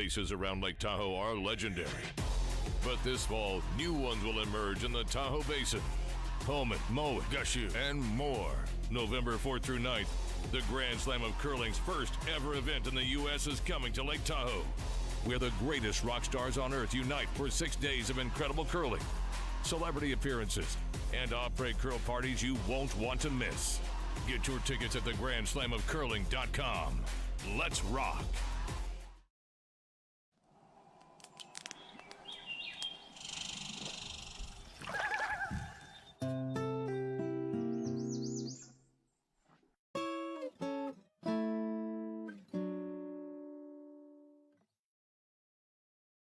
faces around Lake Tahoe are legendary. But this fall, new ones will emerge in the Tahoe Basin. Pullman, Mowat, Gushu, and more. November 4th through 9th, the Grand Slam of Curling's first ever event in the U.S. is coming to Lake Tahoe, where the greatest rock stars on earth unite for 6 days of incredible curling, celebrity appearances, and après curl parties you won't want to miss. Get your tickets at thegrandslamofcurling.com. Let's rock.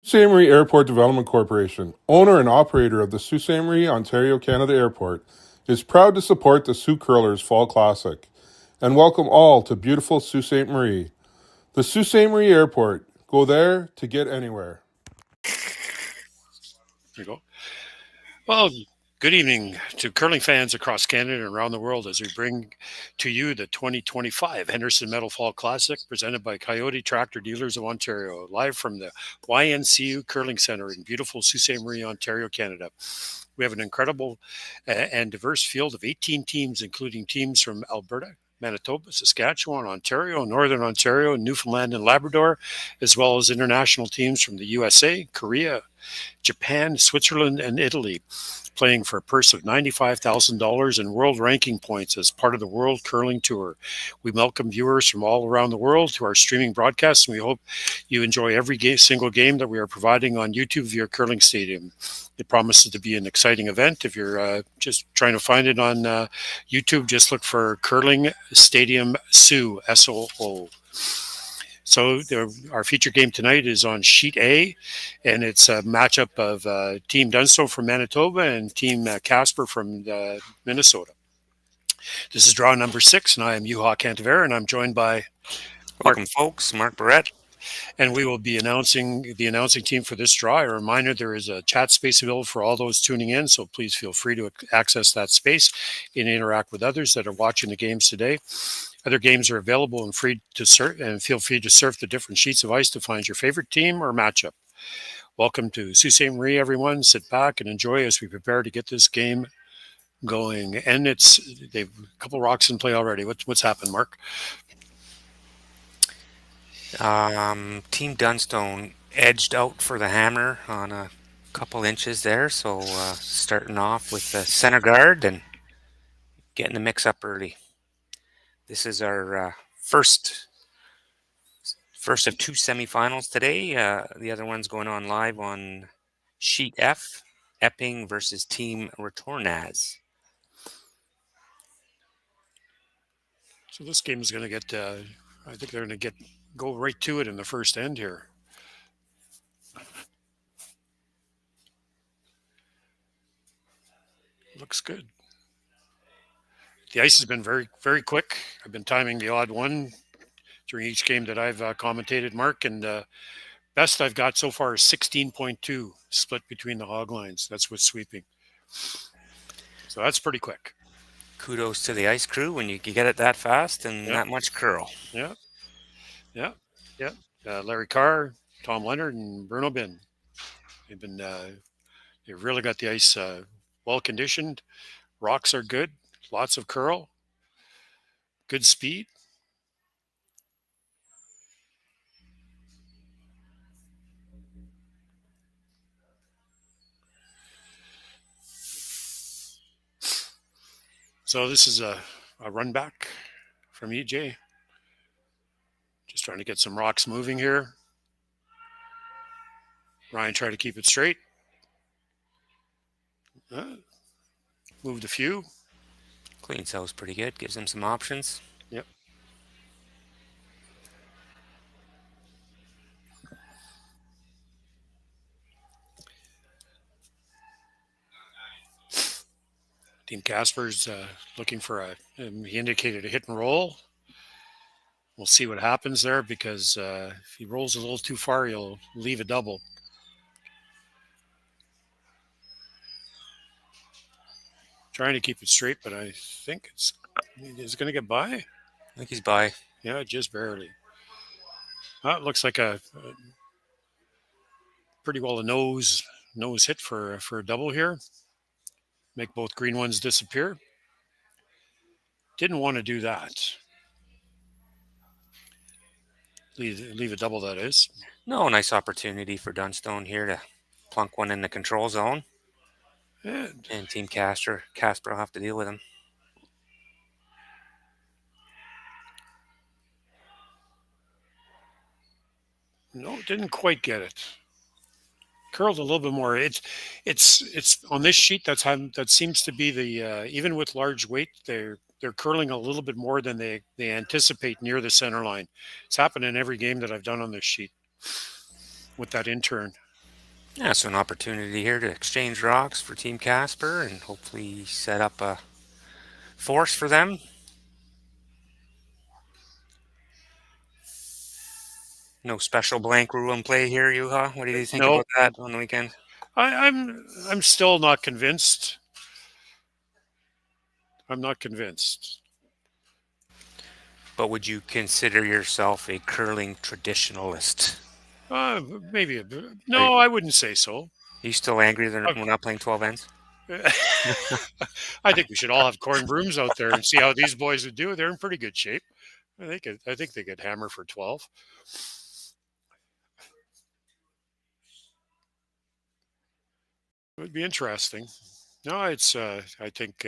Ste.Marie Airport Development Corporation, owner and operator of the Ste.Marie, Ontario, Canada Airport, is proud to support the Sioux Curlers Fall Classic and welcome all to beautiful Sault Ste. Marie. The Sault Ste. Marie Airport. Go there to get anywhere. There you go. Well, good evening to curling fans across Canada and around the world as we bring to you the 2025 Henderson Medal Fall Classic presented by Kioti Tractor Dealers of Ontario, live from the YNCU Curling Centre in beautiful Sault Ste. Marie, Ontario, Canada. We have an incredible and diverse field of 18 teams, including teams from Alberta, Manitoba, Saskatchewan, Ontario, Northern Ontario, Newfoundland, and Labrador, as well as international teams from the USA, Korea, Japan, Switzerland, and Italy, playing for a purse of $95,000 in world ranking points as part of the World Curling Tour. We welcome viewers from all around the world to our streaming broadcasts, and we hope you enjoy every single game that we are providing on YouTube via Curling Stadium. It promises to be an exciting event. If you're just trying to find it on YouTube, just look for Curling Stadium Sioux, S-O-O. So our feature game tonight is on Sheet A, and it's a matchup of Team Dunstone from Manitoba and Team Casper from Minnesota. This is draw number 6, and I am Juha Cantavera, and I'm joined by... Welcome, folks. Mark Barrett. And we will be announcing the announcing team for this draw. A reminder, there is a chat space available for all those tuning in, so please feel free to access that space and interact with others that are watching the games today. Other games are available and free to surf, and feel free to surf the different sheets of ice to find your favorite team or matchup. Welcome to Sault Ste. Marie, everyone. Sit back and enjoy as we prepare to get this game going. And they've a couple rocks in play already. What's happened, Mark? Team Dunstone edged out for the hammer on a couple inches there, so starting off with the center guard and getting the mix up early. This is our first of 2 semifinals today. The other one's going on live on Sheet F, Epping versus Team Retornaz. So this game is going to get, I think they're going to go right to it in the first end here. Looks good. The ice has been very, very quick. I've been timing the odd one during each game that I've commentated, Mark, and best I've got so far is 16.2 split between the hog lines. That's with sweeping. So that's pretty quick. Kudos to the ice crew when you get it that fast and that much curl. Yeah. Larry Carr, Tom Leonard, and Bruno Bin. They've really got the ice well conditioned. Rocks are good. Lots of curl. Good speed. So this is a run back from EJ. Just trying to get some rocks moving here. Ryan tried to keep it straight. Moved a few. Clean cell's pretty good. Gives him some options. Yep. Team Casper's looking for he indicated a hit and roll. We'll see what happens there because if he rolls a little too far, he'll leave a double. Trying to keep it straight, but I think it's going to get by. I think he's by. Yeah, just barely. It looks like a pretty well a nose hit for a double here. Make both green ones disappear. Didn't want to do that. Leave a double, that is. No, nice opportunity for Dunstone here to plunk one in the control zone. And Team Casper will have to deal with him. No, didn't quite get it. Curled a little bit more. It's on this sheet. That seems to be the even with large weight, they're curling a little bit more than they anticipate near the center line. It's happened in every game that I've done on this sheet with that intern. Yeah, so an opportunity here to exchange rocks for Team Casper and hopefully set up a force for them. No special blank rule in play here, Yuha. What do you think about that on the weekend? I'm still not convinced. I'm not convinced. But would you consider yourself a curling traditionalist? Maybe. No, I wouldn't say so. Are you still angry that we're not playing 12 ends? I think we should all have corn brooms out there and see how these boys would do. They're in pretty good shape. I think they could hammer for 12. It would be interesting. No, it's. I think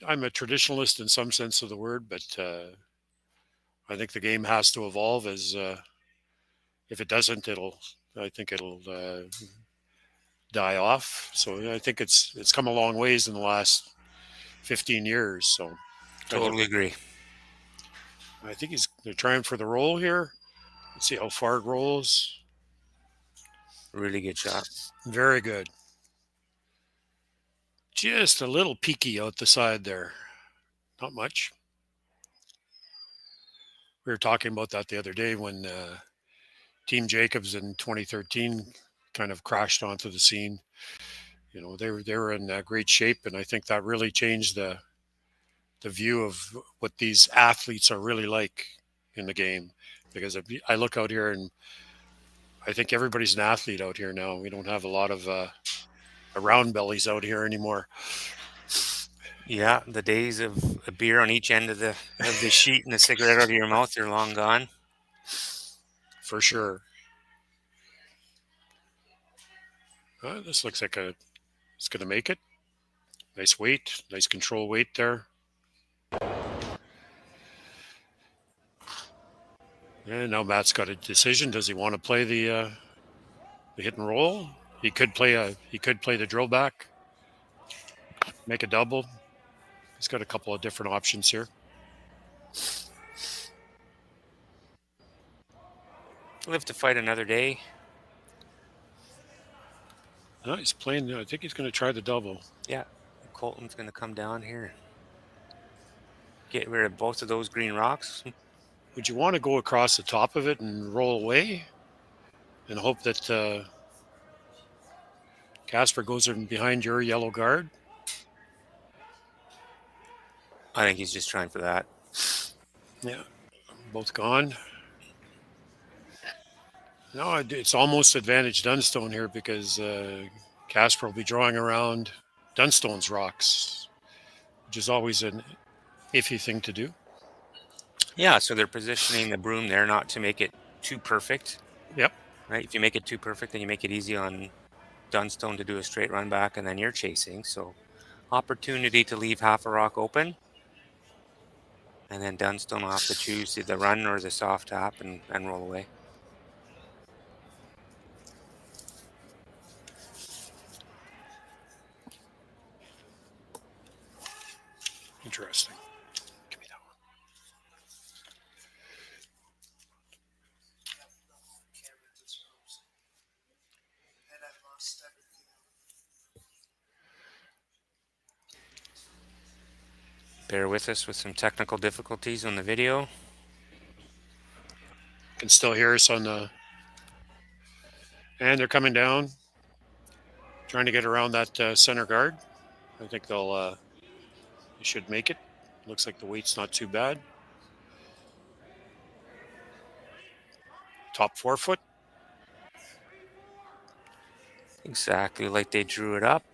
I'm a traditionalist in some sense of the word, but I think the game has to evolve. As if it doesn't, I think it'll die off. So I think it's come a long ways in the last 15 years. So totally agree. I think they're trying for the roll here. Let's see how far it rolls. Really good shot. Very good. Just a little peaky out the side there. Not much. We were talking about that the other day when Team Jacobs in 2013 kind of crashed onto the scene. You know, they were in great shape, and I think that really changed the view of what these athletes are really like in the game. Because I look out here and I think everybody's an athlete out here now. We don't have a lot of round bellies out here anymore. Yeah, the days of a beer on each end of the sheet and a cigarette out of your mouth are long gone. For sure. This looks like it's going to make it. Nice weight, nice control weight there. And now Matt's got a decision. Does he want to play the hit and roll? He could play the drill back, make a double. He's got a couple of different options here. Live to fight another day. No, he's playing. I think he's going to try the double. Yeah, Colton's going to come down here. Get rid of both of those green rocks. Would you want to go across the top of it and roll away and hope that Casper goes in behind your yellow guard? I think he's just trying for that. Yeah, both gone. No, it's almost advantage Dunstone here because Casper will be drawing around Dunstone's rocks, which is always an iffy thing to do. Yeah, so they're positioning the broom there not to make it too perfect. Yep. Right? If you make it too perfect, then you make it easy on Dunstone to do a straight run back, and then you're chasing. So opportunity to leave half a rock open. And then Dunstone will have to choose the run or the soft tap and roll away. Interesting. Give me that one. Bear with us with some technical difficulties on the video. Can still hear us on the... And they're coming down. Trying to get around that center guard. I think they should make it. Looks like the weight's not too bad. Top 4 foot. Exactly like they drew it up.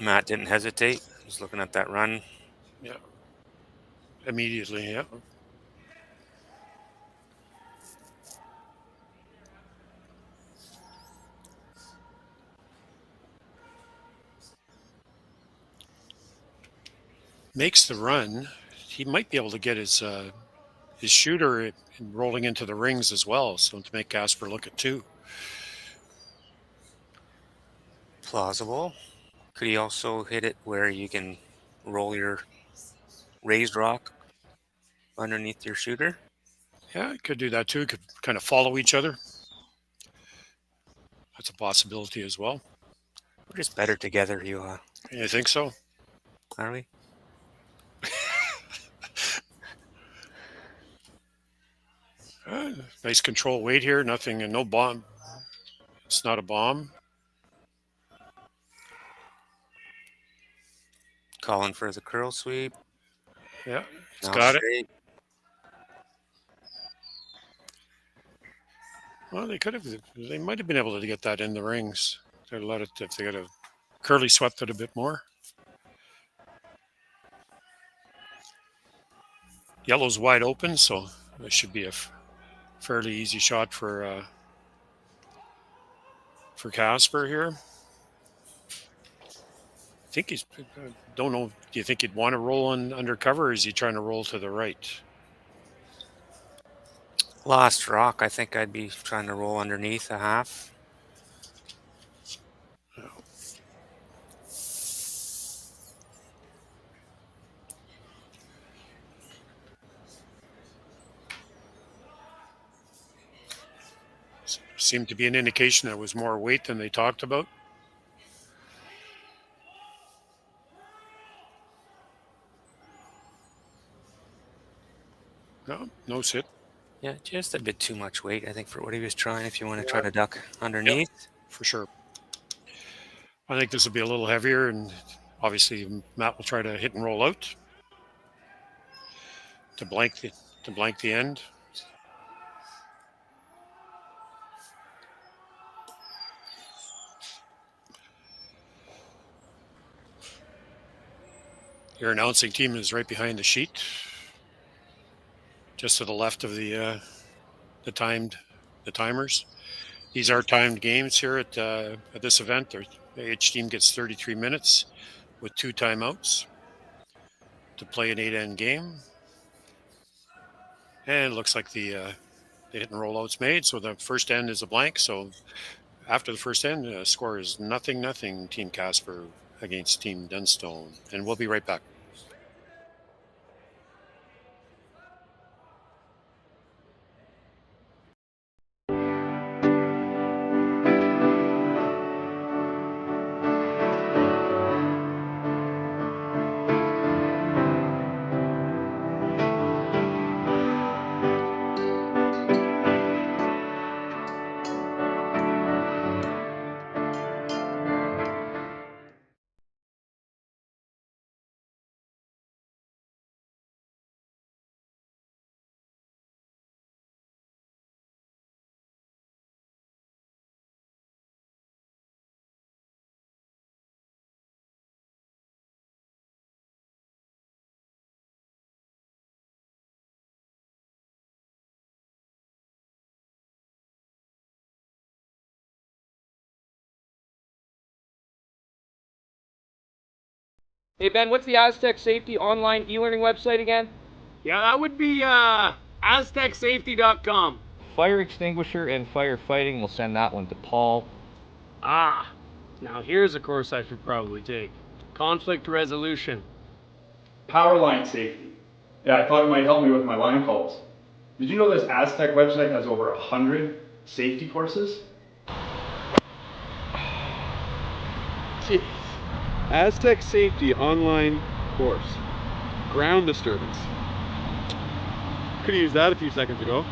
Matt didn't hesitate. He's looking at that run. Yeah. Immediately, yeah. Makes the run. He might be able to get his shooter rolling into the rings as well, so to make Casper look at 2. Plausible. Could he also hit it where you can roll your raised rock underneath your shooter? Yeah, could do that too. Could kind of follow each other. That's a possibility as well. We're just better together, You think so? are we? Nice control weight here. Nothing, no bomb. It's not a bomb. Calling for the curl sweep. Yeah, it's Now got straight. it. Well, they could have. They might have been able to get that in the rings. They let it if they could have curly swept it a bit more. Yellow's wide open, so this should be a fairly easy shot for Casper here. I think he's. Don't know. Do you think he'd want to roll on undercover, or is he trying to roll to the right? Lost rock. I think I'd be trying to roll underneath a half. Seemed to be an indication that it was more weight than they talked about. No, no sit. Yeah, just a bit too much weight, I think, for what he was trying. If you want to try to duck underneath. Yep, for sure. I think this will be a little heavier, and obviously Matt will try to hit and roll out to blank the end. Your announcing team is right behind the sheet, just to the left of the timers. These are timed games here at this event. Each team gets 33 minutes with 2 timeouts to play an 8-end game. And it looks like the hit and rollout's made, so the first end is a blank. So after the first end, the score is 0-0. Team Casper against Team Dunstone, and we'll be right back. Hey Ben, what's the Aztec Safety online e-learning website again? Yeah, that would be aztecsafety.com. Fire extinguisher and firefighting, we'll send that one to Paul. Ah, now here's a course I should probably take. Conflict resolution. Power line safety. Yeah, I thought it might help me with my line calls. Did you know this Aztec website has over 100 safety courses? Jeez. Aztec Safety online course. Ground disturbance. Could have used that a few seconds ago.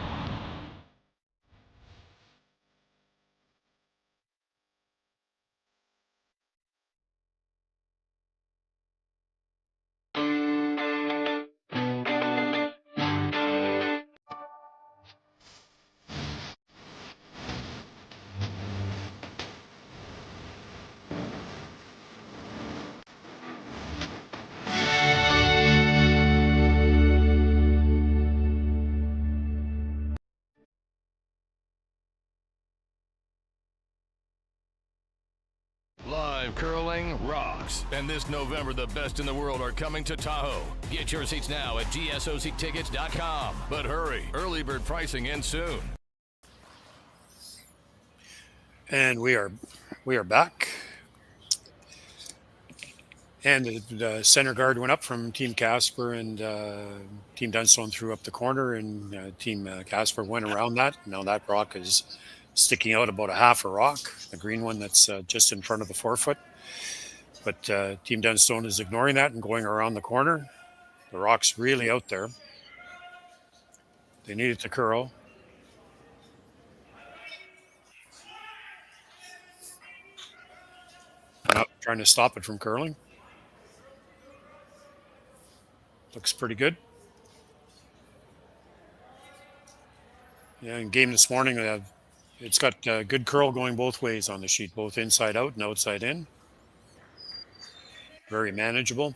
Curling rocks. And this November, the best in the world are coming to Tahoe. Get your seats now at gsoctickets.com. But hurry, early bird pricing ends soon. And we are back. And the center guard went up from Team Casper, and Team Dunstone threw up the corner, and Team Casper went around that. Now that rock is sticking out about a half a rock, the green one that's just in front of the forefoot. But Team Dunstone is ignoring that and going around the corner. The rock's really out there. They need it to curl. Now trying to stop it from curling. Looks pretty good. Yeah, in game this morning, it's got good curl going both ways on the sheet, both inside out and outside in. Very manageable.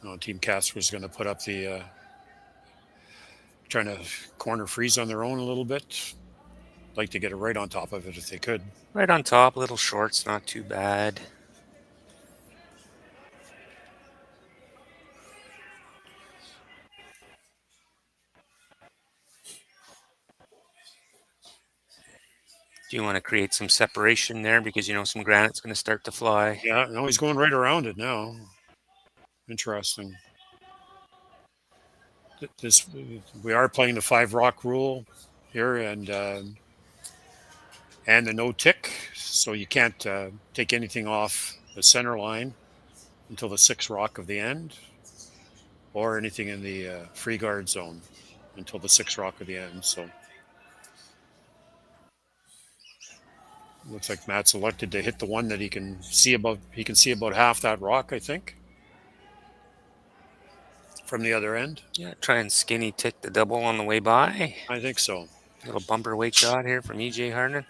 Oh, Team Casper is going to put up the trying to corner freeze on their own a little bit. Like to get it right on top of it if they could. Right on top, a little short's not too bad. Do you want to create some separation there because you know some granite's going to start to fly? Yeah, no, he's going right around it now. Interesting. We are playing the 5 rock rule here, and the no tick, so you can't take anything off the center line until the 6 rock of the end, or anything in the free guard zone until the 6 rock of the end. So looks like Matt's elected to hit the one that he can see about. He can see about half that rock, I think, from the other end. Yeah, try and skinny tick the double on the way by. I think so. Little bumper weight shot here from EJ Harden.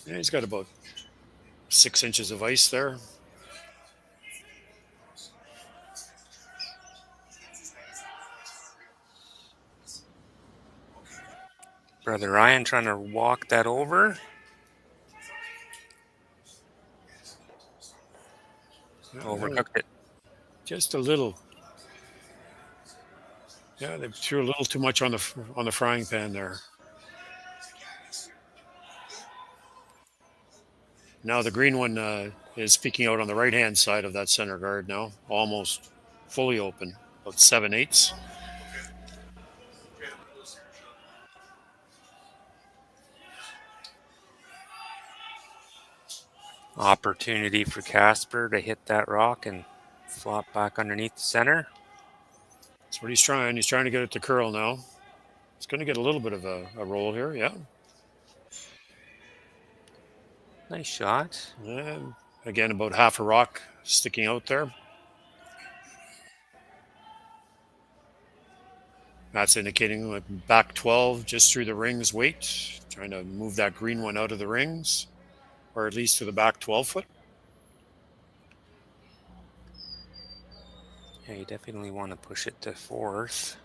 Yeah, he's got about 6 inches of ice there. Brother Ryan trying to walk that over. Overcooked it. Just a little. Yeah, they threw a little too much on the frying pan there. Now the green one is peeking out on the right-hand side of that center guard now, almost fully open, about 7/8. Opportunity for Casper to hit that rock and flop back underneath the center. That's what he's trying. He's trying to get it to curl now. It's going to get a little bit of a roll here, yeah. Nice shot. And again, about half a rock sticking out there. That's indicating like back 12 just through the rings weight. Trying to move that green one out of the rings, or at least to the back 12 foot. Yeah, you definitely want to push it to 4th.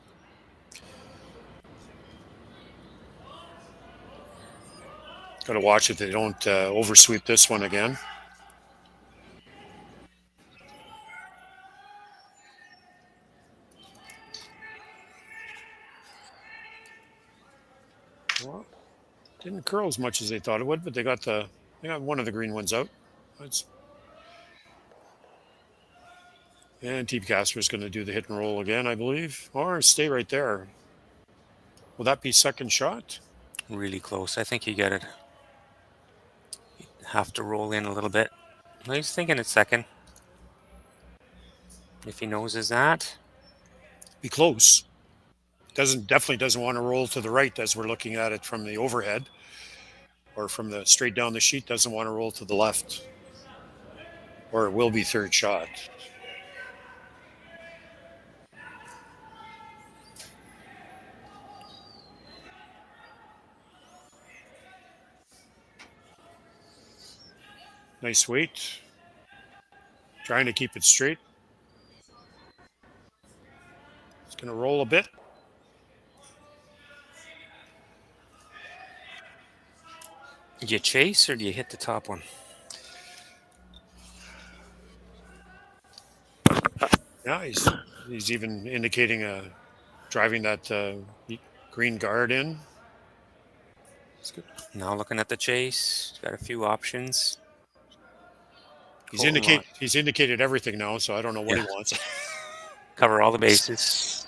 Got to watch if they don't oversweep this one again. Well, didn't curl as much as they thought it would, but they got one of the green ones out. And Team Casper is going to do the hit and roll again, I believe, or stay right there. Will that be second shot? Really close. I think you get it. You have to roll in a little bit. He's thinking it's second. If he noses that. Be close. Definitely doesn't want to roll to the right as we're looking at it from the overhead, or from the straight down the sheet. Doesn't want to roll to the left, or it will be third shot. Nice weight. Trying to keep it straight. It's going to roll a bit. Do you chase or do you hit the top one? Yeah, he's even indicating driving that green guard in. That's good. Now looking at the chase. Got a few options. He's Colton Lot. indicated everything now, so I don't know what he Yeah. wants. Cover all the bases.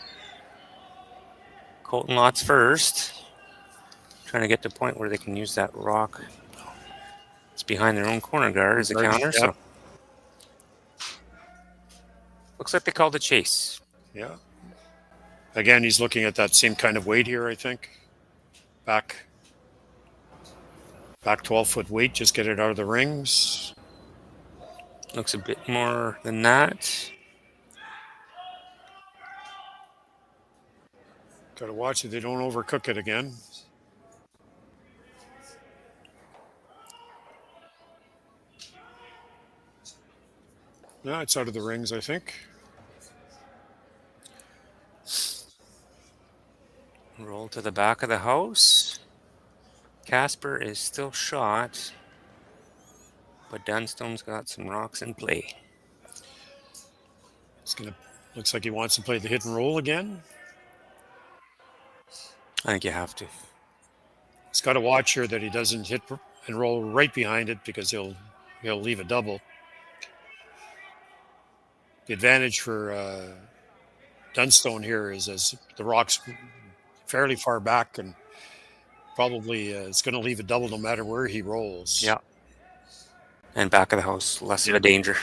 Colton Lots first. Trying to get to a point where they can use that rock. It's behind their own corner guard as a counter, Yep. so looks like they called a chase. Yeah. Again, he's looking at that same kind of weight here, I think. Back 12-foot weight, just get it out of the rings. Looks a bit more than that. Got to watch that they don't overcook it again. Yeah, it's out of the rings, I think. Roll to the back of the house. Casper is still shot, but Dunstone's got some rocks in play. Looks like he wants to play the hit and roll again. I think you have to. He's got to watch here that he doesn't hit and roll right behind it because he'll leave a double. The advantage for Dunstone here is as the rock's fairly far back and probably it's going to leave a double no matter where he rolls. Yeah. And back of the house, less of a danger.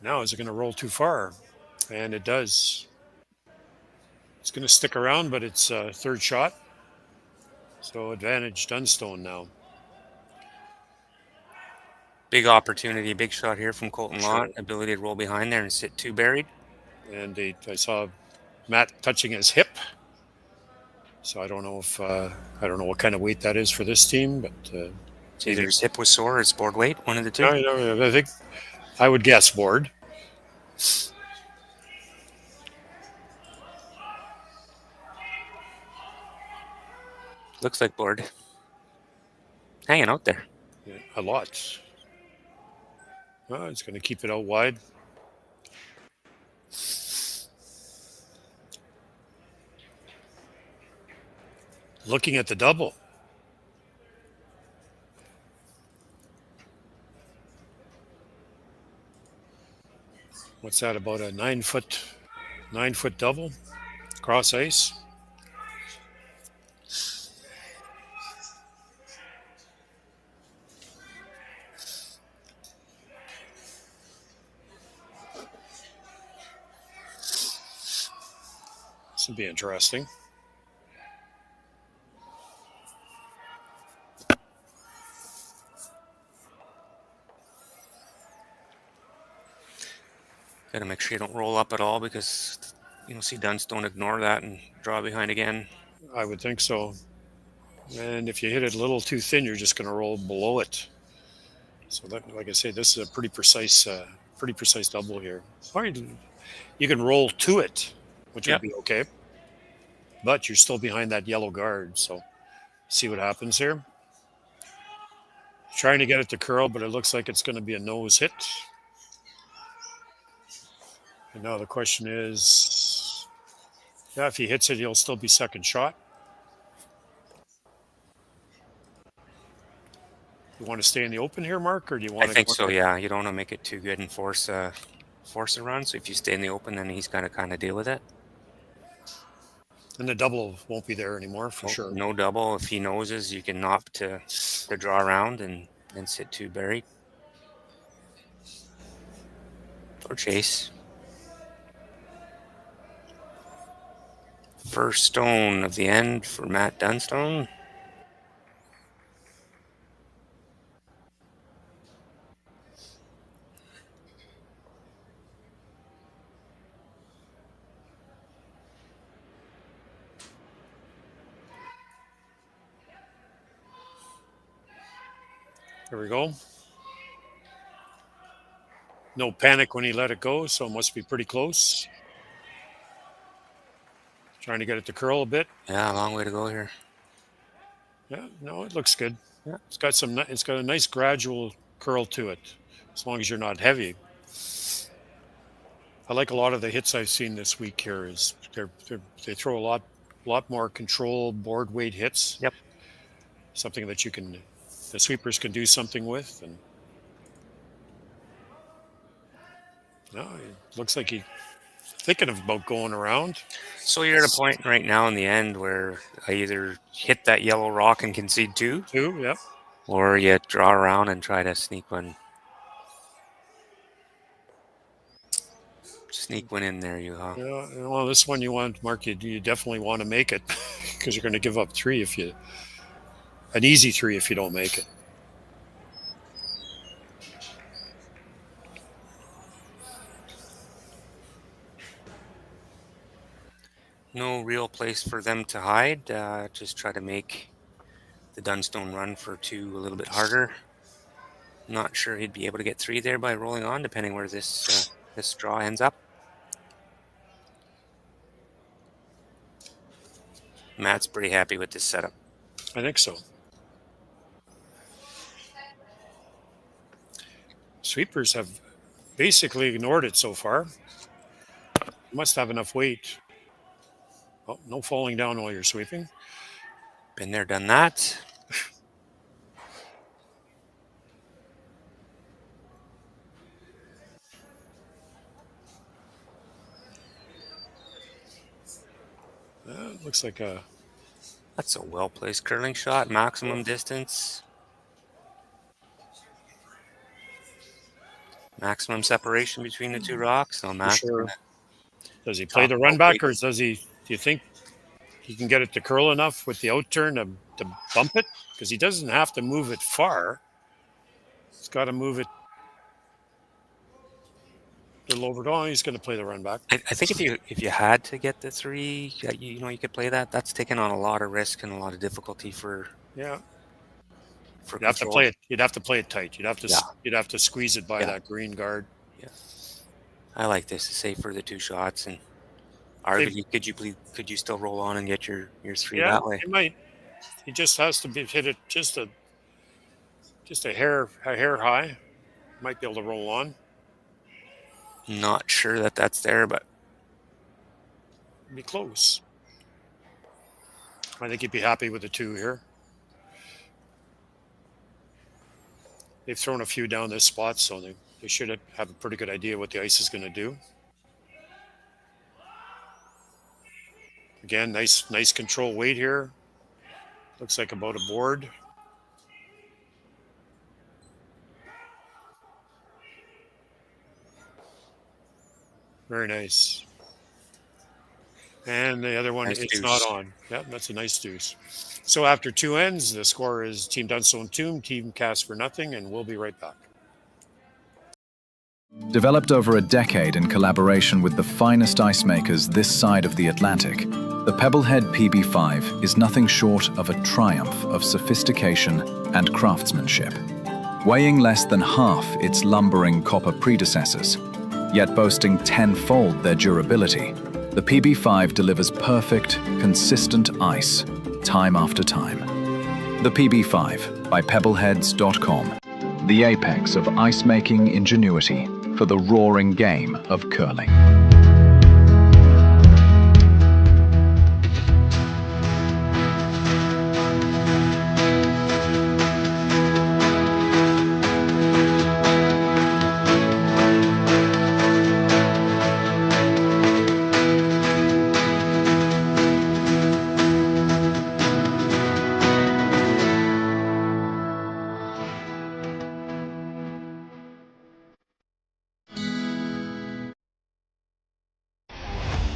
Now, is it going to roll too far? And it does. It's going to stick around, but it's third shot. So advantage Dunstone now. Big opportunity, big shot here from Colton Sure. Lott. Ability to roll behind there and sit two buried. And I saw Matt touching his hip. So I don't know what kind of weight that is for this team, but Either his hip was sore or his board weight, one of the two. I think I would guess board. Looks like board. Hanging out there. Yeah, a lot. Well, it's going to keep it out wide. Looking at the double. What's that, about a 9-foot double? Cross ice? This would be interesting. Got to make sure you don't roll up at all because you'll see Dunstone ignore that and draw behind again. I would think so. And if you hit it a little too thin, you're just going to roll below it. So, that, like I say, this is a pretty precise double here. Or you can roll to it, which would be okay. But you're still behind that yellow guard. So, see what happens here. Trying to get it to curl, but it looks like it's going to be a nose hit. And now the question is, if he hits it, he'll still be second shot. You want to stay in the open here, Mark, or do you want I think so, yeah. You don't want to make it too good and force a run. So if you stay in the open, then he's going to kind of deal with it. And the double won't be there anymore, for sure. No double. If he noses, you can opt to draw around and sit two buried. Or chase. First stone of the end for Matt Dunstone. There we go. No panic when he let it go, so it must be pretty close. Trying to get it to curl a bit. Yeah, a long way to go here. Yeah, no, it looks good. Yeah. It's got a nice gradual curl to it, as long as you're not heavy. I like a lot of the hits I've seen this week here. Is they throw a lot more control board weight hits. Yep. Something that the sweepers can do something with, and no, it looks like he's thinking about going around. So you're at a point right now in the end where I either hit that yellow rock and concede two, Yep. or you draw around and try to sneak one in there, huh? Yeah. Well, this one you want, Mark. You definitely want to make it because you're going to give up an easy three if you don't make it. No real place for them to hide. Just try to make the Dunstone run for two a little bit harder. Not sure he'd be able to get three there by rolling on, depending where this draw ends up. Matt's pretty happy with this setup. I think so. Sweepers have basically ignored it so far. Must have enough weight. Oh, no falling down while you're sweeping. Been there, done that. Looks like That's a well-placed curling shot, maximum distance. Maximum separation between the two rocks. So Max, sure. Does he play the run back, or do you think he can get it to curl enough with the out turn to bump it? Because he doesn't have to move it far. He's got to move it a little over. Oh, he's going to play the run back. I think if you had to get the three, you could play that. That's taking on a lot of risk and a lot of difficulty for. Yeah. For you'd have to play it. You'd have to play it tight. You'd have to squeeze it by that green guard. Yeah. I like this. It's safe for the two shots, and arguably, could you still roll on and get your three that way? He might. He just has to hit it just a hair high. Might be able to roll on. Not sure that's there, but be close. I think he'd be happy with the two here. They've thrown a few down this spot, so they should have a pretty good idea what the ice is going to do. Again, nice control weight here. Looks like about a board. Very nice. And the other one, it's not on. Yep, that's a nice deuce. So after two ends, the score is Team Dunstone 2, Team Casper nothing, and we'll be right back. Developed over a decade in collaboration with the finest ice makers this side of the Atlantic, the Pebblehead PB5 is nothing short of a triumph of sophistication and craftsmanship. Weighing less than half its lumbering copper predecessors, yet boasting tenfold their durability, the PB5 delivers perfect, consistent ice, time after time. The PB5 by Pebbleheads.com, the apex of ice-making ingenuity for the roaring game of curling.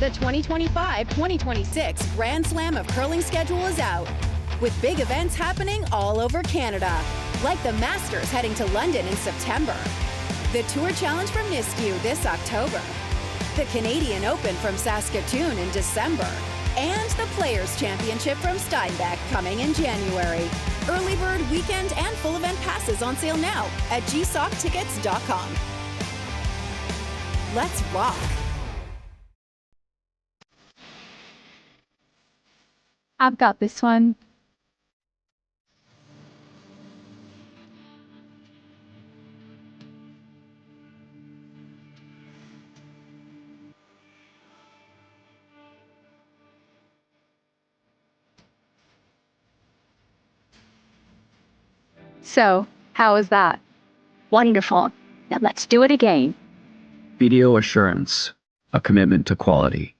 The 2025-2026 Grand Slam of Curling schedule is out, with big events happening all over Canada, like the Masters heading to London in September, the Tour Challenge from YNCU this October, the Canadian Open from Saskatoon in December, and the Players' Championship from Steinbeck coming in January. Early bird, weekend, and full event passes on sale now at gsoctickets.com. Let's rock. I've got this one. So, how was that? Wonderful. Now let's do it again. Video assurance, a commitment to quality.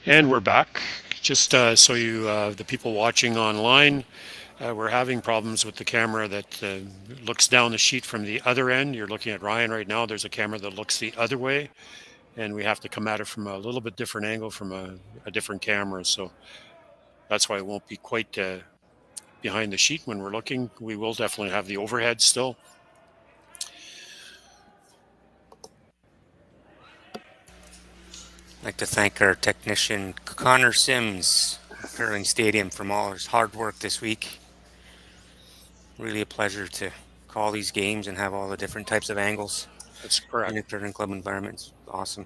And we're back. Just so you, the people watching online, we're having problems with the camera that looks down the sheet from the other end. You're looking at Ryan right now. There's a camera that looks the other way, and we have to come at it from a little bit different angle from a different camera. So that's why it won't be quite behind the sheet when we're looking. We will definitely have the overhead still. I'd like to thank our technician Connor Sims at Curling Stadium for all his hard work this week. Really a pleasure to call these games and have all the different types of angles. That's correct. In a curling club environment. It's awesome.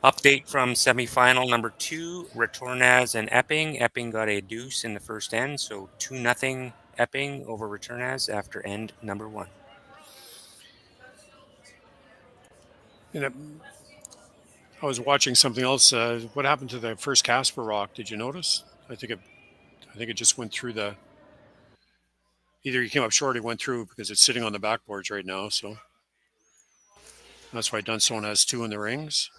Update from semifinal number 2, Returnaz and Epping. Epping got a deuce in the first end, so 2-0 Epping over Returnaz after end number 1. And I was watching something else. What happened to the first Casper rock? Did you notice? I think it just went through the. Either he came up short, or he went through because it's sitting on the backboards right now. So that's why Dunstone has 2 in the rings.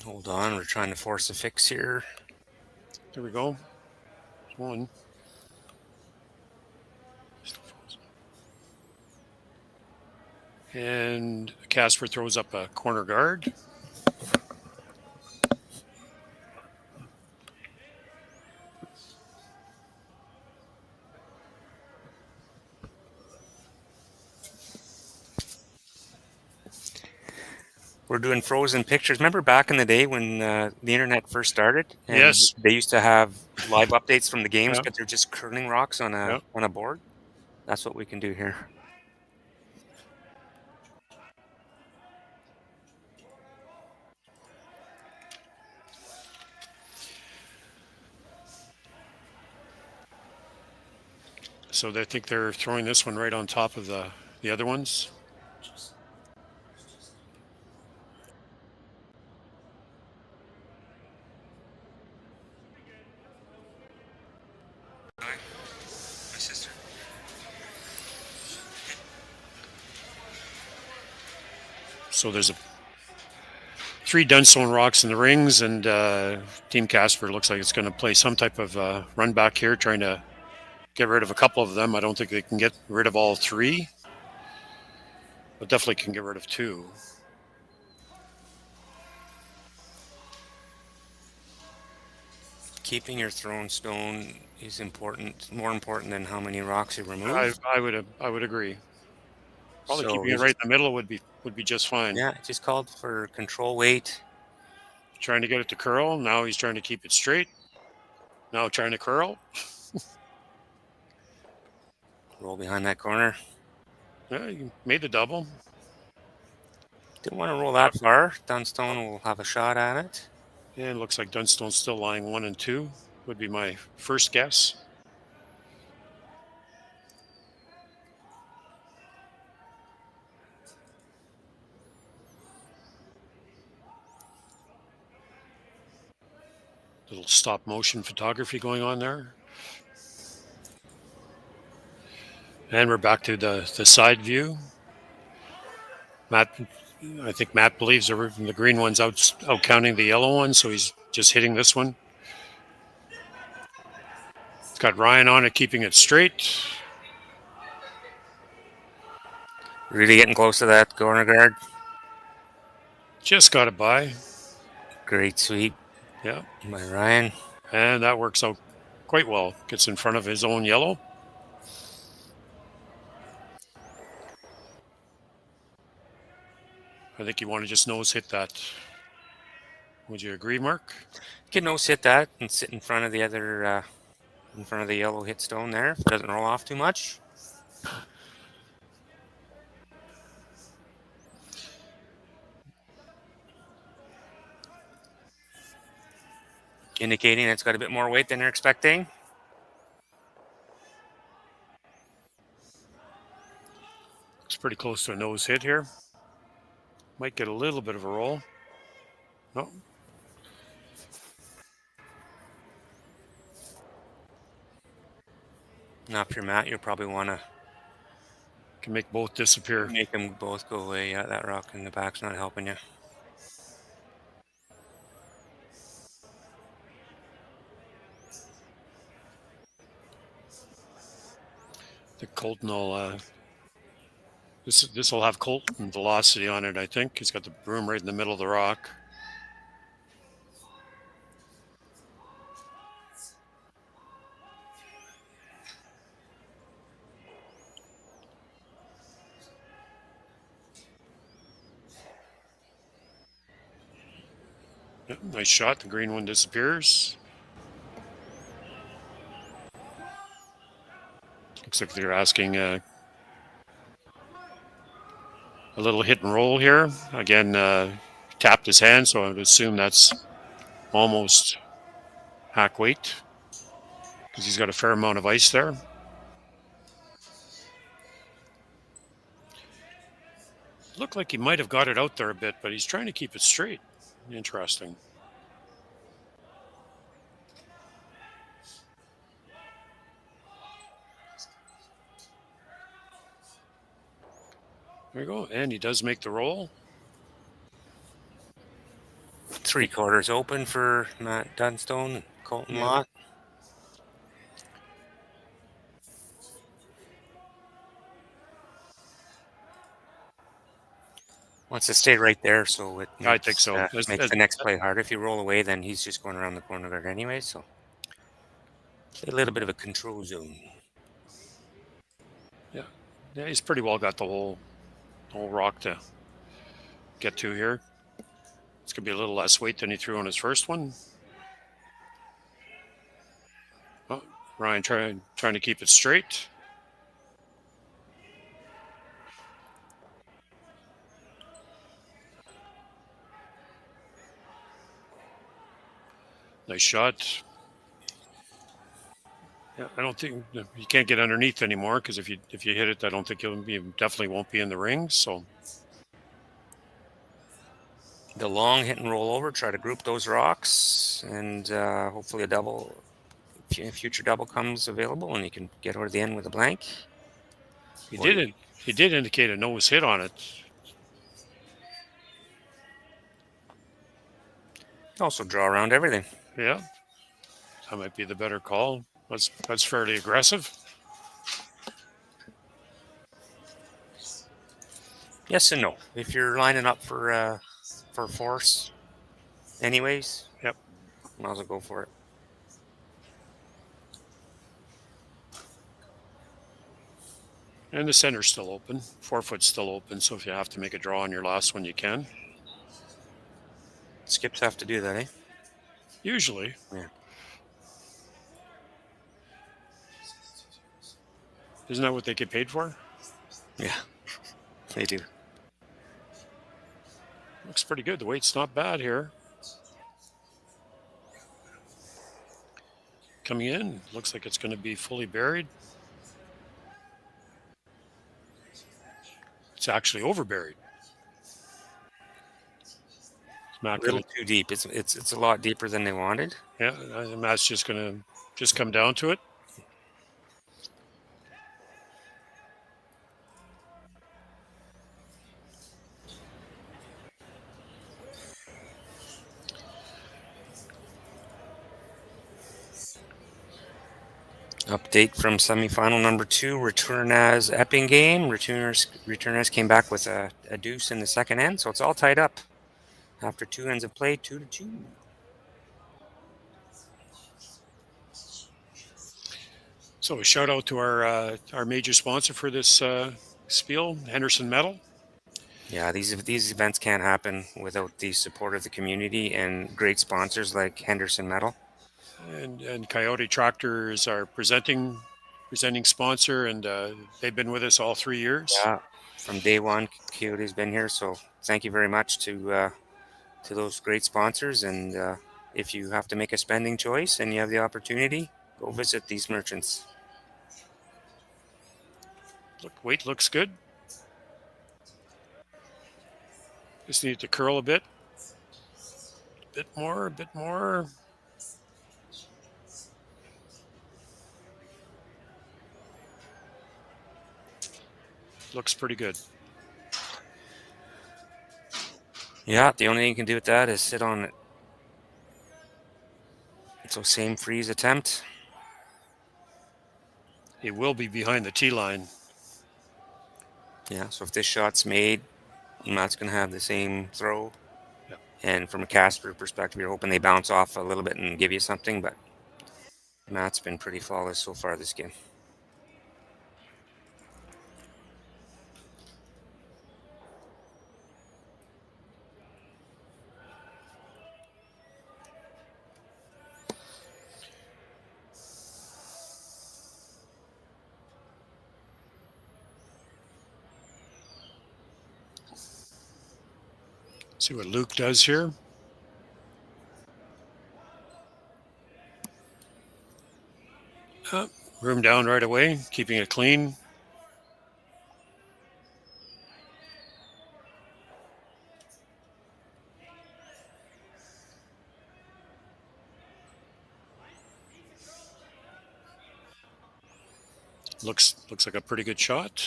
Hold on, we're trying to force a fix here. There we go. One. And Casper throws up a corner guard. We're doing frozen pictures. Remember back in the day when the internet first started? And yes. They used to have live updates from the games, but they're just curling rocks on a board. That's what we can do here. So they think they're throwing this one right on top of the other ones. My sister. So there's 3 Dunstone rocks in the rings, and Team Casper looks like it's going to play some type of run back here, trying to get rid of a couple of them. I don't think they can get rid of all 3, but definitely can get rid of 2. Keeping your thrown stone is important, more important than how many rocks you remove. I would agree. Probably keeping it right in the middle would be just fine. Yeah, it just called for control weight. Trying to get it to curl. Now he's trying to keep it straight. Now trying to curl. Roll behind that corner. Yeah, you made the double. Didn't want to roll that far. Dunstone will have a shot at it. Yeah, it looks like Dunstone's still lying 1 and 2. Would be my first guess. Little stop motion photography going on there. And we're back to the side view. I think Matt believes the green one's out counting the yellow one, so he's just hitting this one. It's got Ryan on it, keeping it straight. Really getting close to that corner guard. Just got it by. Great sweep. Yeah. By Ryan. And that works out quite well. Gets in front of his own yellow. I think you want to just nose hit that. Would you agree, Mark? You can nose hit that and sit in front of the other, in front of the yellow hit stone there. If it doesn't roll off too much. Indicating it's got a bit more weight than they're expecting. It's pretty close to a nose hit here. Might get a little bit of a roll. No. Now, if you're Matt, you'll probably want to can make both disappear. Make them both go away. Yeah, that rock in the back's not helping you. The Colton will this will have Colton velocity on it, I think. He's got the broom right in the middle of the rock. Yep, nice shot. The green one disappears. Looks like they're asking a little hit and roll here. Again, tapped his hand, so I would assume that's almost hack weight because he's got a fair amount of ice there. Looked like he might have got it out there a bit, but he's trying to keep it straight. Interesting. There you go. And he does make the roll. 3/4 open for Matt Dunstone and Colton Lott. Wants to stay right there, so it makes, I think so. Makes the next play harder. If you roll away, then he's just going around the corner guard anyway, so a little bit of a control zone. Yeah, he's pretty well got the whole rock to get to here. It's going to be a little less weight than he threw on his first one. Oh, Ryan trying to keep it straight. Nice shot. Yeah, I don't think you can't get underneath anymore because if you hit it, I don't think you definitely won't be in the ring. So the long hit and roll over, try to group those rocks, and hopefully a future double comes available, and you can get over the end with a blank. He did indicate a nose hit on it. Also draw around everything. Yeah, that might be the better call. That's fairly aggressive. Yes and no. If you're lining up for force, anyways, yep, might as well go for it. And the center's still open. 4 foot's still open, so if you have to make a draw on your last one, you can. Skips have to do that, eh? Usually. Yeah. Isn't that what they get paid for? Yeah, they do. Looks pretty good. The weight's not bad here. Coming in, looks like it's going to be fully buried. It's actually over buried. A little too deep. It's a lot deeper than they wanted. Yeah, and that's just going to come down to it. Update from semifinal number 2, return as Epping game. Returners came back with a deuce in the second end, so it's all tied up after 2 ends of play, 2-2. So a shout out to our major sponsor for this spiel, Henderson Metal. Yeah, these events can't happen without the support of the community and great sponsors like Henderson Metal. And Coyote Tractors are presenting sponsor, and they've been with us all 3 years. Yeah, from day one, Kioti's been here. So thank you very much to those great sponsors. And if you have to make a spending choice and you have the opportunity, go visit these merchants. Weight looks good. Just need to curl a bit. A bit more. Looks pretty good. Yeah, the only thing you can do with that is sit on it. So same freeze attempt. It will be behind the tee line. Yeah, so if this shot's made, Matt's going to have the same throw. Yeah. And from a Casper perspective, you're hoping they bounce off a little bit and give you something, but Matt's been pretty flawless so far this game. See what Luke does here. Room down right away, keeping it clean. Looks like a pretty good shot.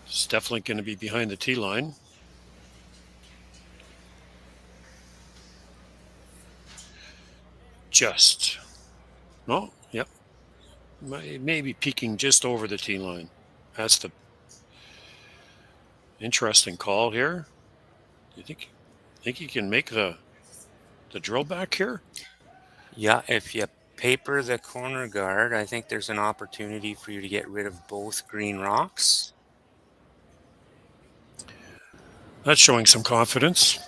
It's definitely going to be behind the tee line. Just. No, yep. Maybe peeking just over the tee line. That's the interesting call here. Do you think you can make the drill back here? Yeah, if you paper the corner guard, I think there's an opportunity for you to get rid of both green rocks. That's showing some confidence.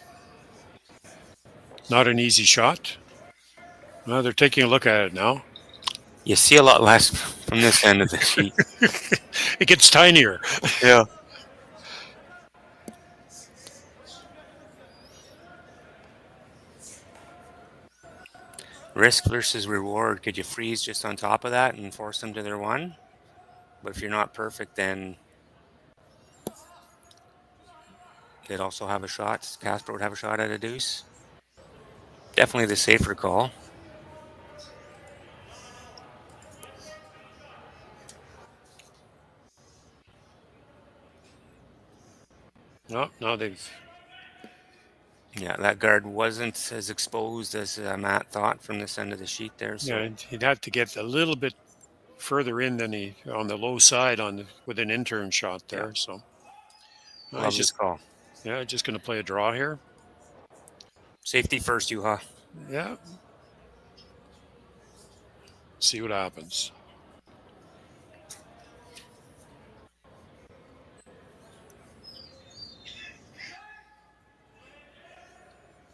Not an easy shot. Well, they're taking a look at it now. You see a lot less from this end of the sheet. It gets tinier. Yeah. Risk versus reward. Could you freeze just on top of that and force them to their one? But if you're not perfect, then they'd also have a shot. Casper would have a shot at a deuce. Definitely the safer call. No, now they've... Yeah, that guard wasn't as exposed as Matt thought from this end of the sheet there. So. Yeah, he'd have to get a little bit further in than he on the low side with an intern shot there. Yeah. So he's just call. Yeah, just going to play a draw here. Safety first, Juha. Yeah. See what happens.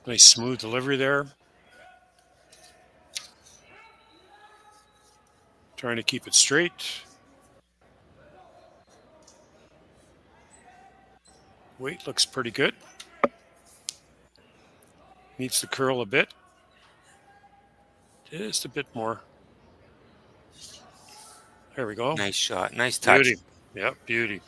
Nice smooth delivery there. Trying to keep it straight. Weight looks pretty good. Needs to curl a bit. Just a bit more. There we go. Nice shot. Nice touch. Beauty. Yep, beauty.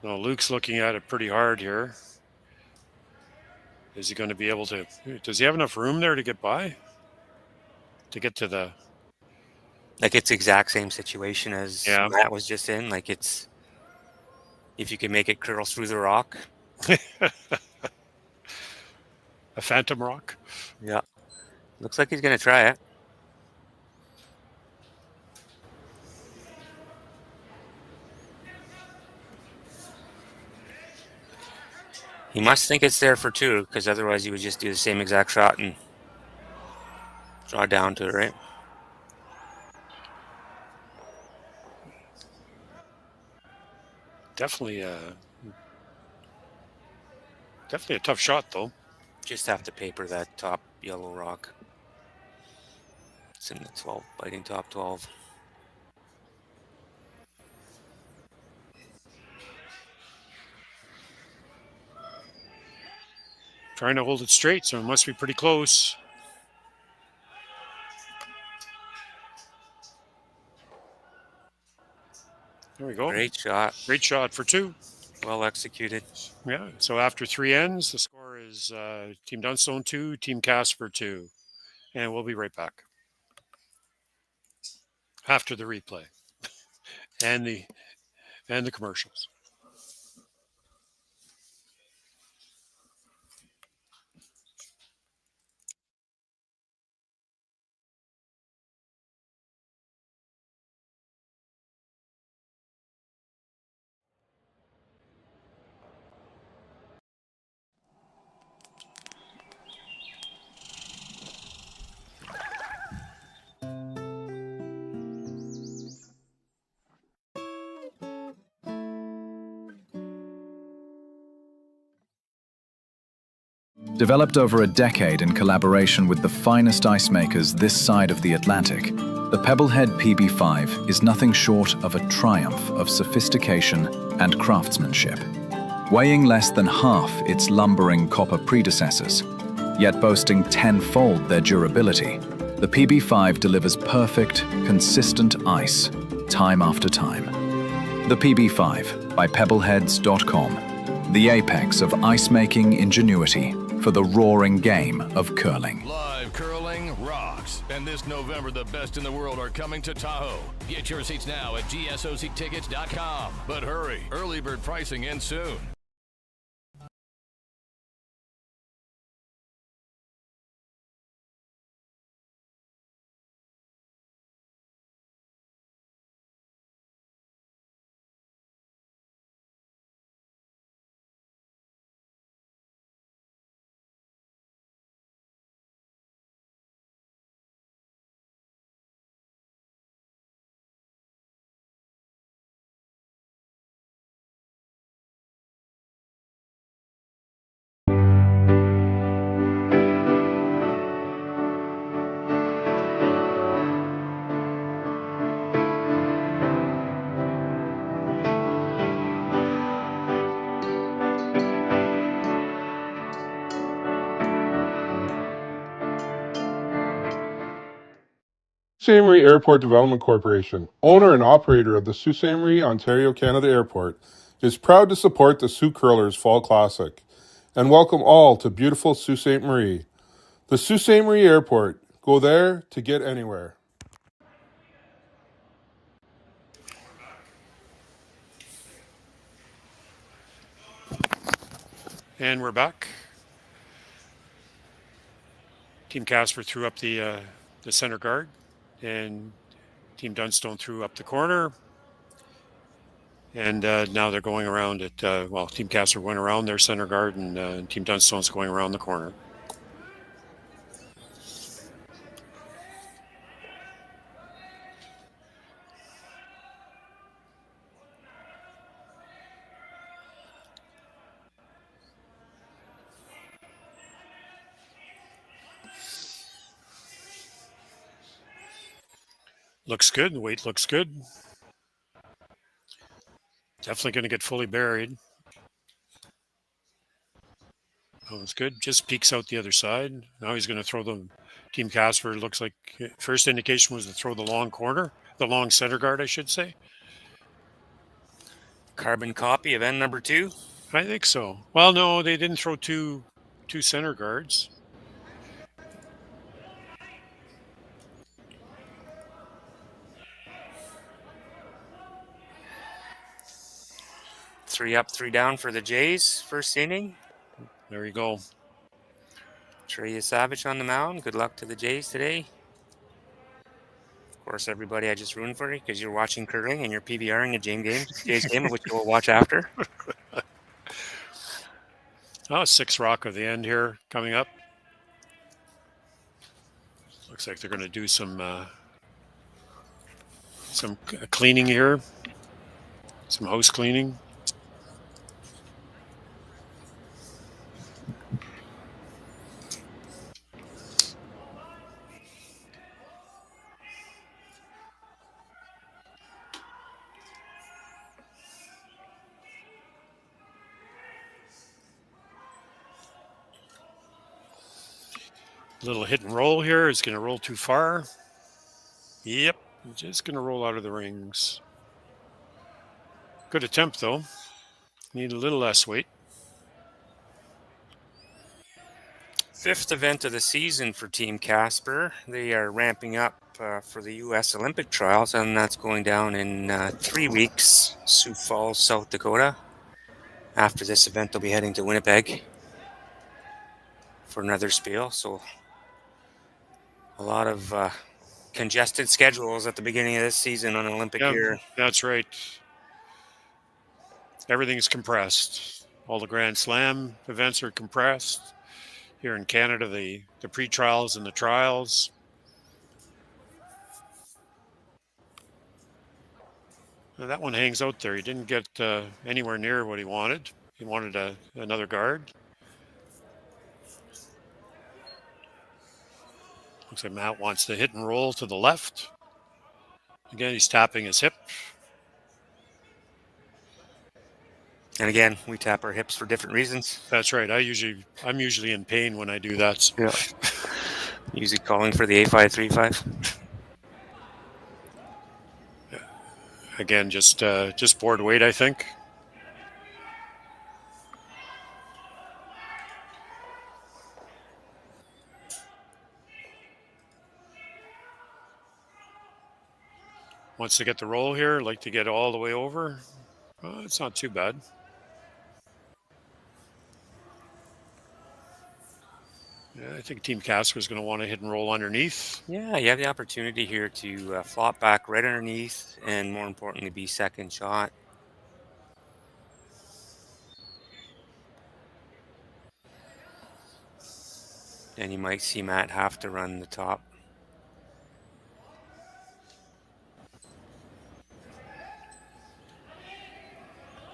Now Luke's looking at it pretty hard here. Is he going to be able to... Does he have enough room there to get by? To get to the... Like it's the exact same situation as Matt was just in. Like it's... If you can make it curl through the rock. A phantom rock? Yeah. Looks like he's going to try it. He must think it's there for two, because otherwise he would just do the same exact shot and draw down to it, right? Definitely a tough shot, though. Just have to paper that top yellow rock. It's in the 12, biting top 12. Trying to hold it straight, so it must be pretty close. There we go. Great shot. Great shot for 2. Well executed. Yeah, so after 3 ends, the score is Team Dunstone 2, Team Casper 2. And we'll be right back after the replay and the commercials. Developed over a decade in collaboration with the finest ice makers this side of the Atlantic, the Pebblehead PB5 is nothing short of a triumph of sophistication and craftsmanship. Weighing less than half its lumbering copper predecessors, yet boasting tenfold their durability, the PB5 delivers perfect, consistent ice, time after time. The PB5 by Pebbleheads.com, the apex of ice-making ingenuity for the roaring game of curling. Live curling rocks. And this November, the best in the world are coming to Tahoe. Get your seats now at gsoctickets.com. But hurry, early bird pricing ends soon. Ste.Marie Airport Development Corporation, owner and operator of the Ste.Marie, Ontario, Canada Airport, is proud to support the Sault Curlers Fall Classic and welcome all to beautiful Sault Ste. Marie. The Sault Ste. Marie Airport. Go there to get anywhere. And we're back. Team Casper threw up the center guard, and Team Dunstone threw up the corner. And now they're going around it. Team Casper went around their center guard, and Team Dunstone's going around the corner. Looks good. The weight looks good. Definitely going to get fully buried. Oh, it's good. Just peeks out the other side. Now he's going to throw the Team Casper. Looks like first indication was to throw the long corner, the long center guard, I should say. Carbon copy of end number 2? I think so. Well, no, they didn't throw two center guards. Three up, 3 down for the Jays, first inning. There you go. Trey Savage on the mound. Good luck to the Jays today. Of course, everybody, I just ruined for you because you're watching curling and you're PBRing a Jays game, which you'll watch after. Oh, 6 rock of the end here coming up. Looks like they're going to do some cleaning here, some house cleaning. Little hit and roll here. Is going to roll too far. Yep, just going to roll out of the rings. Good attempt, though. Need a little less weight. 5th event of the season for Team Casper. They are ramping up for the U.S. Olympic trials, and that's going down in 3 weeks, Sioux Falls, South Dakota. After this event, they'll be heading to Winnipeg for another spiel. So a lot of congested schedules at the beginning of this season on Olympic year. That's right. Everything's compressed. All the Grand Slam events are compressed. Here in Canada, the pre-trials and the trials. Now that one hangs out there. He didn't get anywhere near what he wanted. He wanted another guard. Looks like Matt wants to hit and roll to the left. Again, he's tapping his hip. And again, we tap our hips for different reasons. That's right. I'm usually in pain when I do that. So. Yeah. Usually calling for the A535. Again, just board weight, I think. Wants to get the roll here. Like to get all the way over. It's not too bad. Yeah, I think Team Casper is going to want to hit and roll underneath. Yeah, you have the opportunity here to flop back right underneath and, more importantly, be second shot. And you might see Matt have to run the top.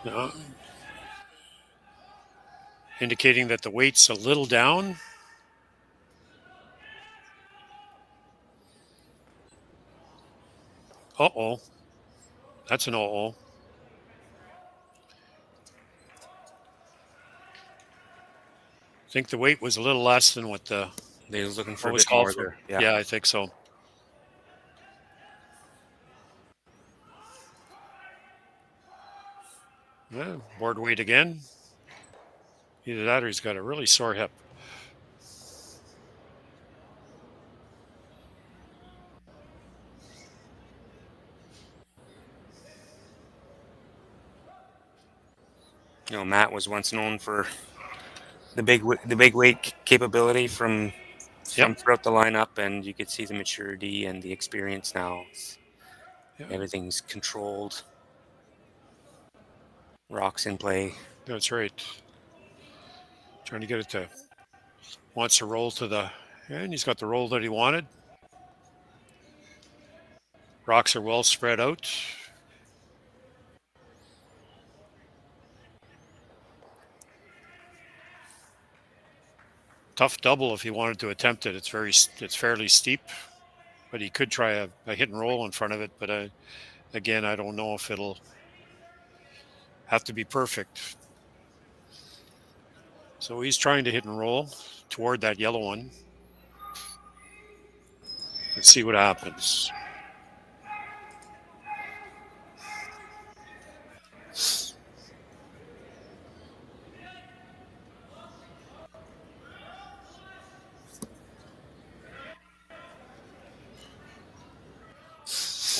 No. Indicating that the weight's a little down. Uh-oh. That's an uh-oh. I think the weight was a little less than what they was looking for. What was called for. Yeah, I think so. Yeah, board weight again. Either that or he's got a really sore hip. You know, Matt was once known for the big weight capability from throughout the lineup, and you could see the maturity and the experience now. Everything's controlled. Rocks in play. That's right. Trying to get it to, wants to roll to the, and he's got the roll that he wanted. Rocks are well spread out. Tough double if he wanted to attempt it. It's fairly steep, but he could try a hit and roll in front of it. But again, I don't know if it'll have to be perfect. So he's trying to hit and roll toward that yellow one. Let's see what happens.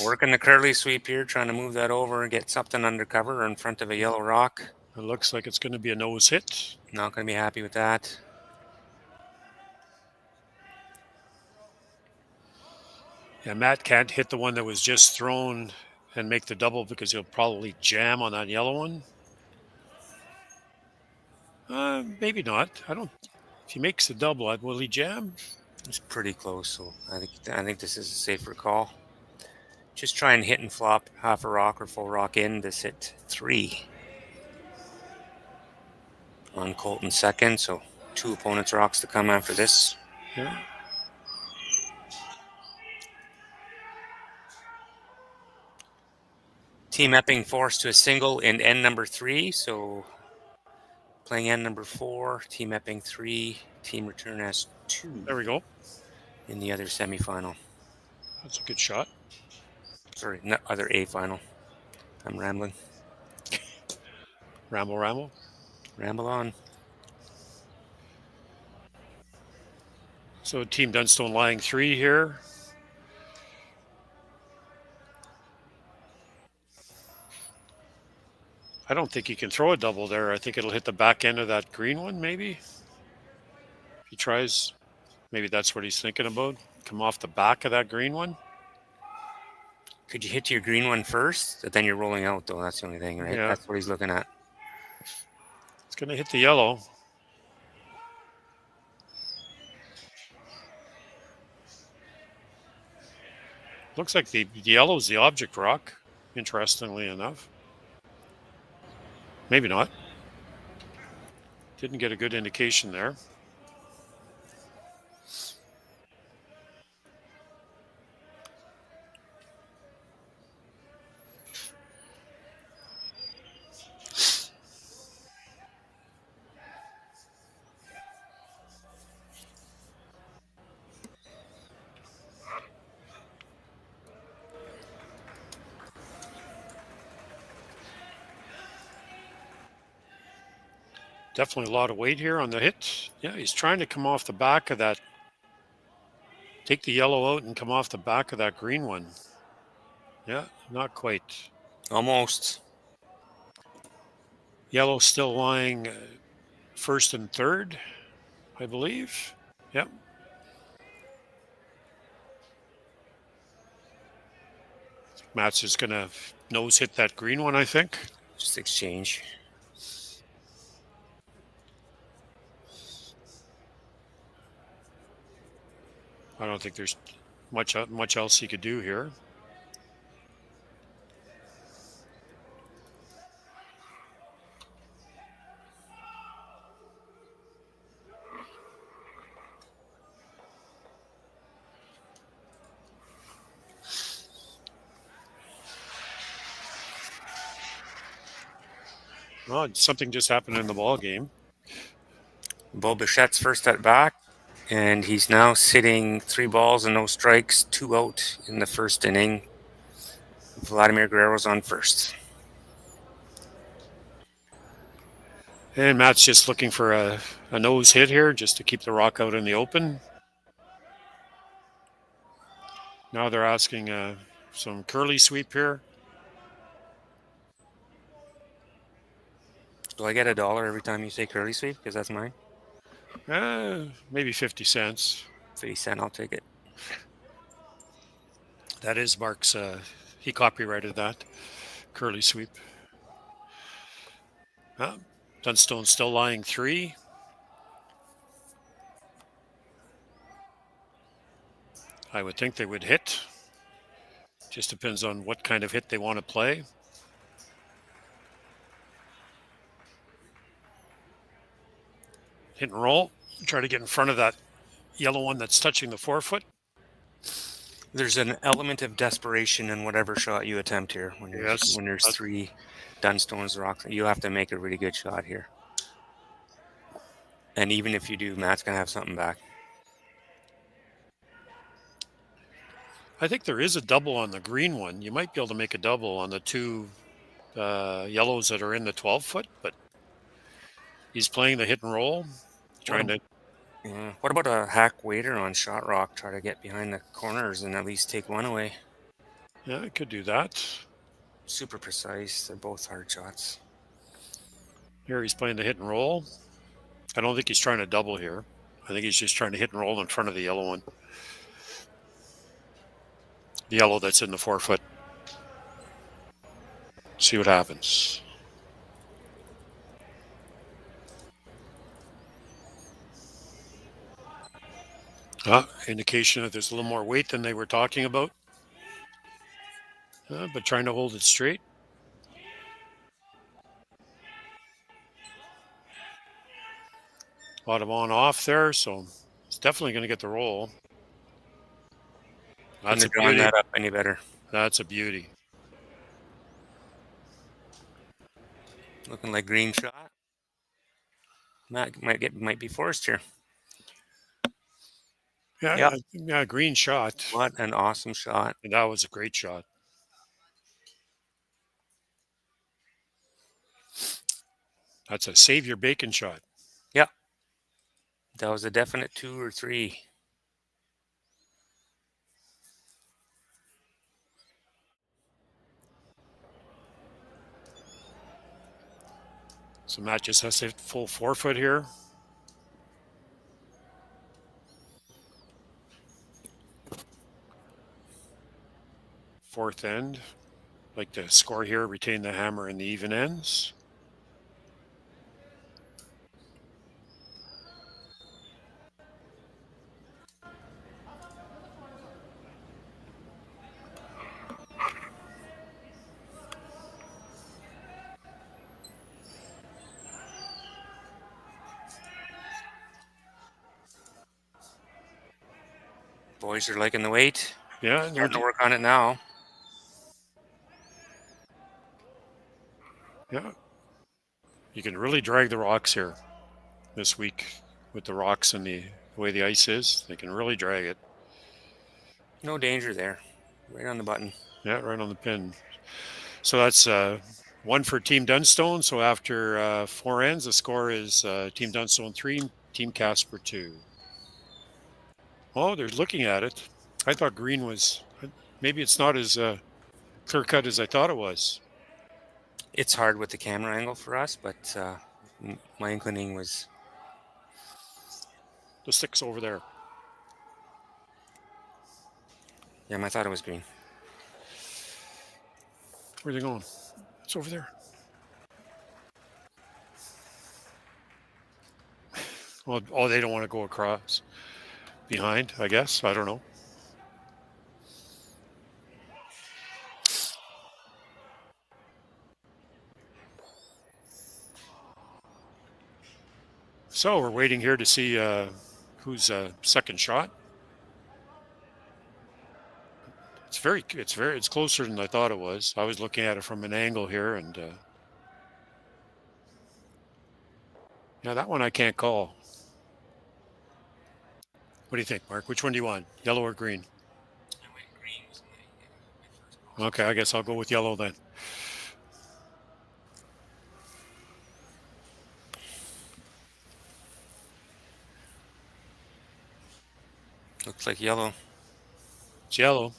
Working the curly sweep here, trying to move that over and get something undercover in front of a yellow rock. It looks like it's going to be a nose hit. Not going to be happy with that. Yeah, Matt can't hit the one that was just thrown and make the double because he'll probably jam on that yellow one. Maybe not. I don't. If he makes the double, will he jam? It's pretty close, so I think this is a safer call. Just try and hit and flop half a rock or full rock in to sit 3 on Colton's second. So 2 opponents' rocks to come after this. Yeah. Team Epping forced to a single in end number 3. So Playing end number 4, team Epping 3, team return as 2. There we go. In the other semifinal. That's a good shot. Sorry, not other A final. I'm rambling. Ramble. Ramble on. So Team Dunstone lying 3 here. I don't think he can throw a double there. I think it'll hit the back end of that green one, maybe. If he tries, maybe that's what he's thinking about. Come off the back of that green one. Could you hit your green one first? But then you're rolling out, though. That's the only thing, right? Yeah. That's what he's looking at. It's going to hit the yellow. Looks like the yellow's the object rock, interestingly enough. Maybe not. Didn't get a good indication there. Definitely a lot of weight here on the hit. Yeah, he's trying to come off the back of that. Take the yellow out and come off the back of that green one. Yeah, not quite. Almost. Yellow still lying first and third, I believe. Yep. Matt's is going to nose hit that green one, I think. Just exchange. I don't think there's much else he could do here. Well, something just happened in the ball game. Bo Bichette's first at bat, and he's now sitting 3 balls and no strikes, 2 out in the first inning. Vladimir Guerrero's on first. And Matt's just looking for a nose hit here just to keep the rock out in the open. Now they're asking some curly sweep here. Do I get $1 every time you say curly sweep? Because that's mine. Maybe 50 cents. 50 cents, I'll take it. That is Mark's. He copyrighted that. Curly sweep. Dunstone still lying 3. I would think they would hit. Just depends on what kind of hit they want to play. Hit and roll. Try to get in front of that yellow one that's touching the 4-foot. There's an element of desperation in whatever shot you attempt here. When there's 3 Dunstones rocks, you have to make a really good shot here. And even if you do, Matt's going to have something back. I think there is a double on the green one. You might be able to make a double on the 2 yellows that are in the 12-foot, but he's playing the hit and roll. Yeah. What about a hack waiter on shot rock? Try to get behind the corners and at least take one away. Yeah, I could do that. Super precise. They're both hard shots. Here he's playing the hit and roll. I don't think he's trying to double here. I think he's just trying to hit and roll in front of the yellow one. The yellow that's in the 4-foot. See what happens. Indication that there's a little more weight than they were talking about. But trying to hold it straight. A lot of on-off there, so it's definitely going to get the roll. That's a beauty. That up any better. That's a beauty. Looking like green shot. might be forced here. Yeah, green shot. What an awesome shot. And that was a great shot. That's a save your bacon shot. Yeah. That was a definite 2 or 3. So Matt just has to hit full 4-foot here. Fourth end. Like to score here, retain the hammer in the even ends. Boys are liking the weight. Yeah, starting to work on it now. Yeah. You can really drag the rocks here this week with the rocks and the way the ice is. They can really drag it. No danger there. Right on the button. Yeah, right on the pin. So that's 1 for Team Dunstone. So after 4 ends, the score is Team Dunstone 3, Team Casper 2. Oh, they're looking at it. I thought green was... Maybe it's not as clear-cut as I thought it was. It's hard with the camera angle for us, but my inclining was... The stick's over there. Yeah, I thought it was green. Where are they going? It's over there. Well, oh, they don't want to go across. Behind, I guess. I don't know. So we're waiting here to see who's second shot. It's closer than I thought it was. I was looking at it from an angle here, and yeah, that one I can't call. What do you think, Mark? Which one do you want? Yellow or green? I went green was my first Okay, I guess I'll go with yellow then. Looks like yellow. It's yellow.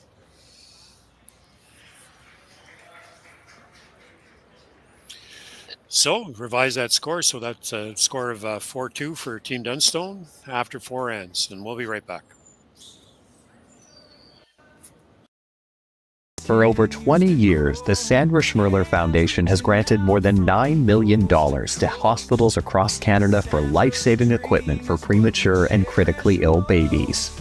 So revise that score. So that's a score of 4-2 for Team Dunstone after 4 ends. And we'll be right back. For over 20 years, the Sandra Schmirler Foundation has granted more than $9 million to hospitals across Canada for life-saving equipment for premature and critically ill babies.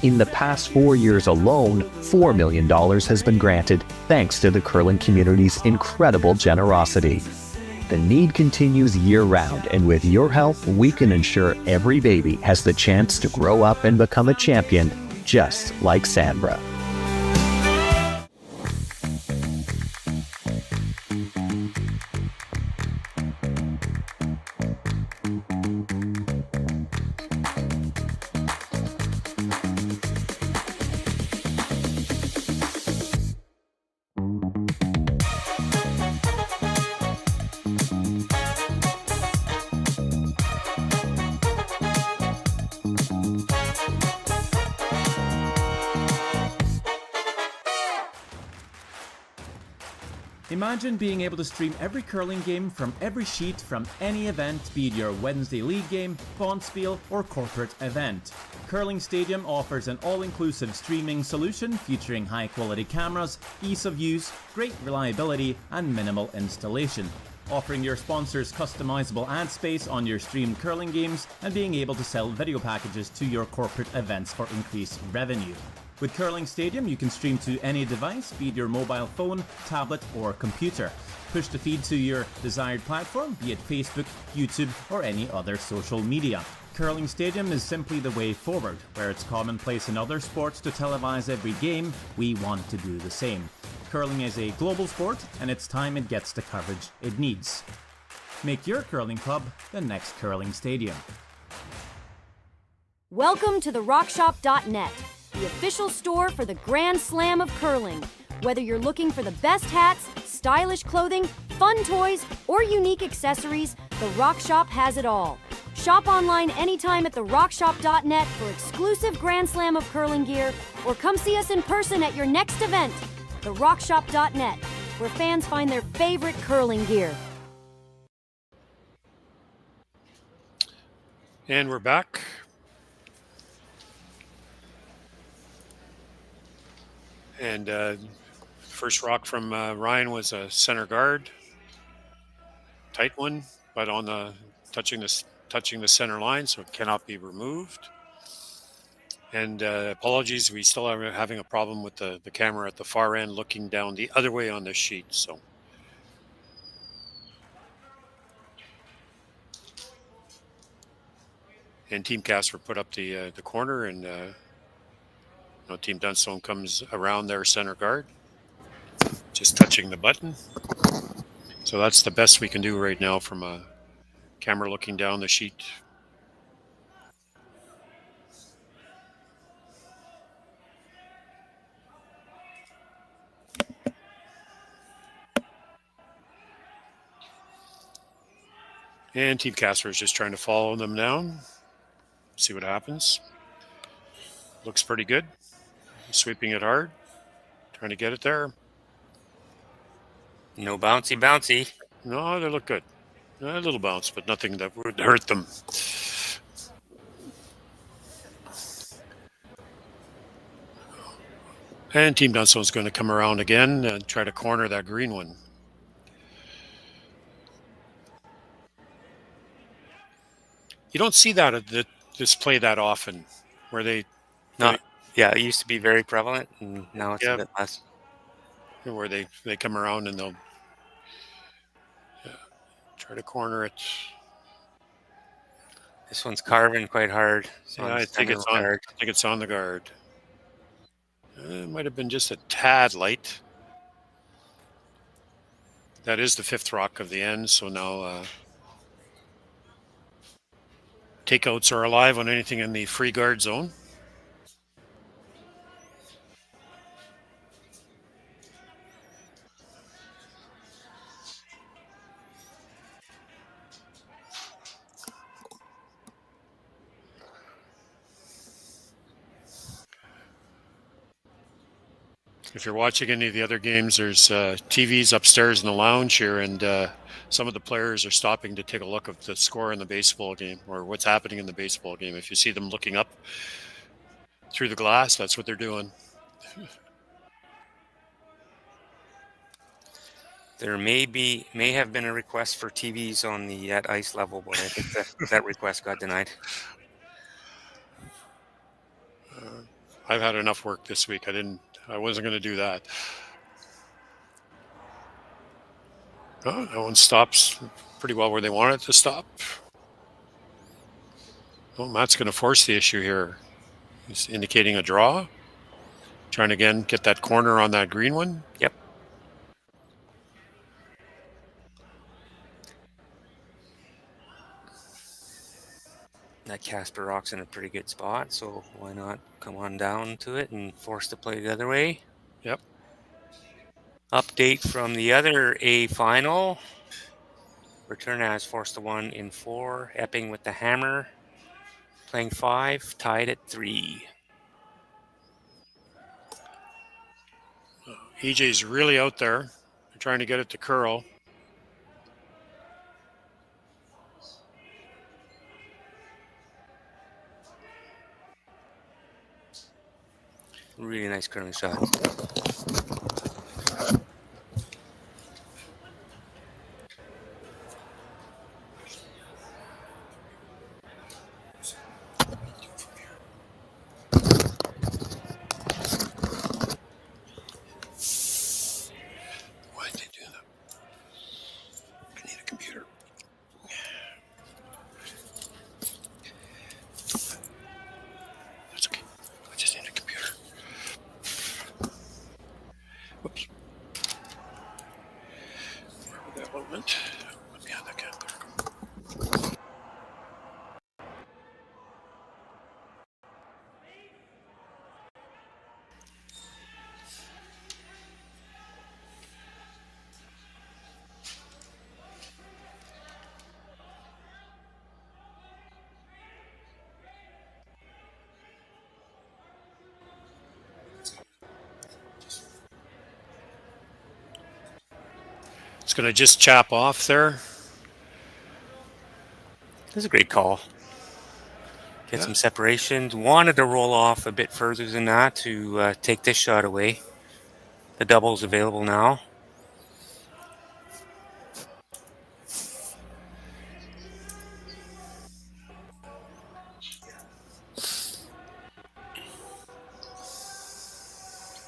In the past 4 years alone, $4 million has been granted thanks to the curling community's incredible generosity. The need continues year-round, and with your help, we can ensure every baby has the chance to grow up and become a champion, just like Sandra. Imagine being able to stream every curling game from every sheet from any event, be it your Wednesday league game, bonspiel, or corporate event. Curling Stadium offers an all-inclusive streaming solution featuring high-quality cameras, ease of use, great reliability, and minimal installation. Offering your sponsors customizable ad space on your streamed curling games and being able to sell video packages to your corporate events for increased revenue. With Curling Stadium, you can stream to any device, be it your mobile phone, tablet, or computer. Push the feed to your desired platform, be it Facebook, YouTube, or any other social media. Curling Stadium is simply the way forward. Where it's commonplace in other sports to televise every game, we want to do the same. Curling is a global sport, and it's time it gets the coverage it needs. Make your curling club the next curling stadium. Welcome to the RockShop.net, the official store for the Grand Slam of curling. Whether you're looking for the best hats, stylish clothing, fun toys, or unique accessories, the Rock Shop has it all. Shop online anytime at therockshop.net for exclusive Grand Slam of curling gear, or come see us in person at your next event. Therockshop.net, where fans find their favorite curling gear. And we're back. And first rock from Ryan was a center guard, tight one, but on the touching the center line, so it cannot be removed. And apologies, we still are having a problem with the camera at the far end, looking down the other way on this sheet. So. And Team Casper put up the corner, and Team Dunstone comes around their center guard, just touching the button. So that's the best we can do right now from a camera looking down the sheet. And Team Casper is just trying to follow them down. See what happens. Looks pretty good. Sweeping it hard. Trying to get it there. No bouncy. No, they look good. A little bounce, but nothing that would hurt them. And Team Dunstone is going to come around again and try to corner that green one. You don't see that at this play that often, where they. Yeah, it used to be very prevalent, and now it's a bit less. Where they come around and they'll try to corner it. This one's carving quite hard. I think it's on. I think it's on the guard. It might have been just a tad light. That is the fifth rock of the end. So now takeouts are alive on anything in the free guard zone. If you're watching any of the other games, there's TVs upstairs in the lounge here, and some of the players are stopping to take a look at the score in the baseball game or what's happening in the baseball game. If you see them looking up through the glass, that's what they're doing. There may have been a request for TVs on the at ice level, but I think that request got denied. I've had enough work this week. I wasn't going to do that. Oh, that one stops pretty well where they want it to stop. Oh, Matt's going to force the issue here. He's indicating a draw. Trying to, again, get that corner on that green one. Yep. That Casper rock's in a pretty good spot, so why not come on down to it and force the play the other way? Yep. Update from the other A final. Return has forced the 1 in 4. Epping with the hammer. Playing 5, tied at 3. EJ's really out there. They're trying to get it to curl. Really nice curling shot. Why did they do that? I need a computer. That's okay. I just need a computer. It's going to just chap off there. This is a great call. Get some separation. Wanted to roll off a bit further than that to take this shot away. The double's available now.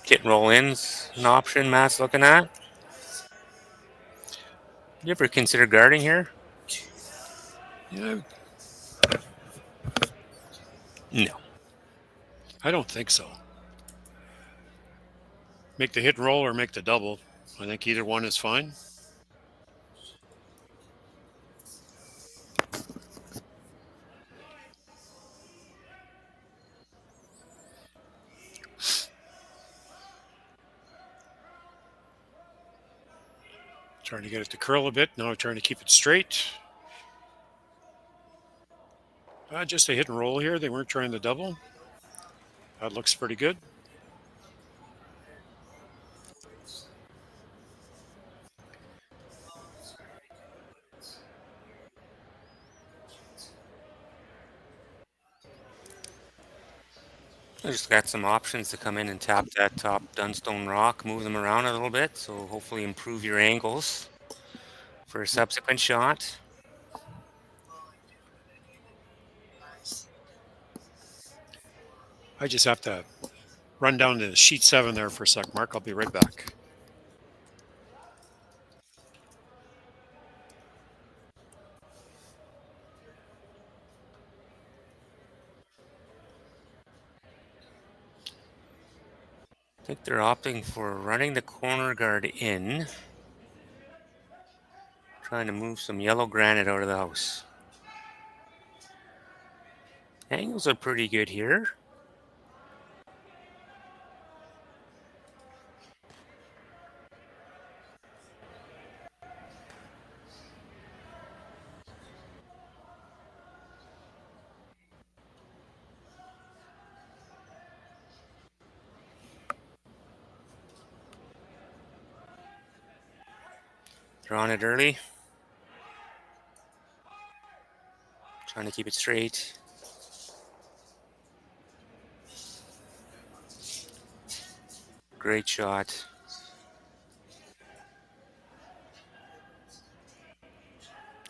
Get roll in's an option Matt's looking at. You ever consider guarding here? Yeah. No. I don't think so. Make the hit and roll or make the double. I think either one is fine. Trying to get it to curl a bit. Now trying to keep it straight. Just a hit and roll here. They weren't trying the double. That looks pretty good. I just got some options to come in and tap that top Dunstone rock, move them around a little bit, so hopefully improve your angles for a subsequent shot. I just have to run down to sheet 7 there for a sec, Mark. I'll be right back. I think they're opting for running the corner guard in. Trying to move some yellow granite out of the house. Angles are pretty good here. They're on it early. Trying to keep it straight. Great shot.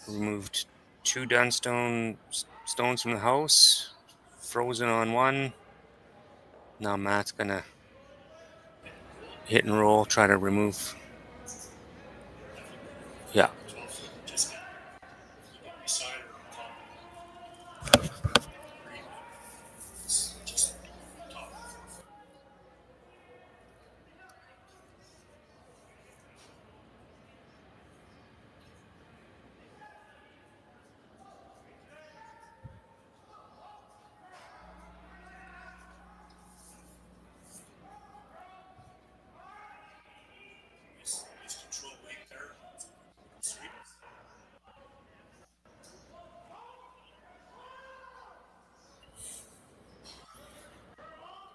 Removed 2 Dunstone stones from the house. Frozen on 1. Now Matt's gonna hit and roll, try to remove. Yeah.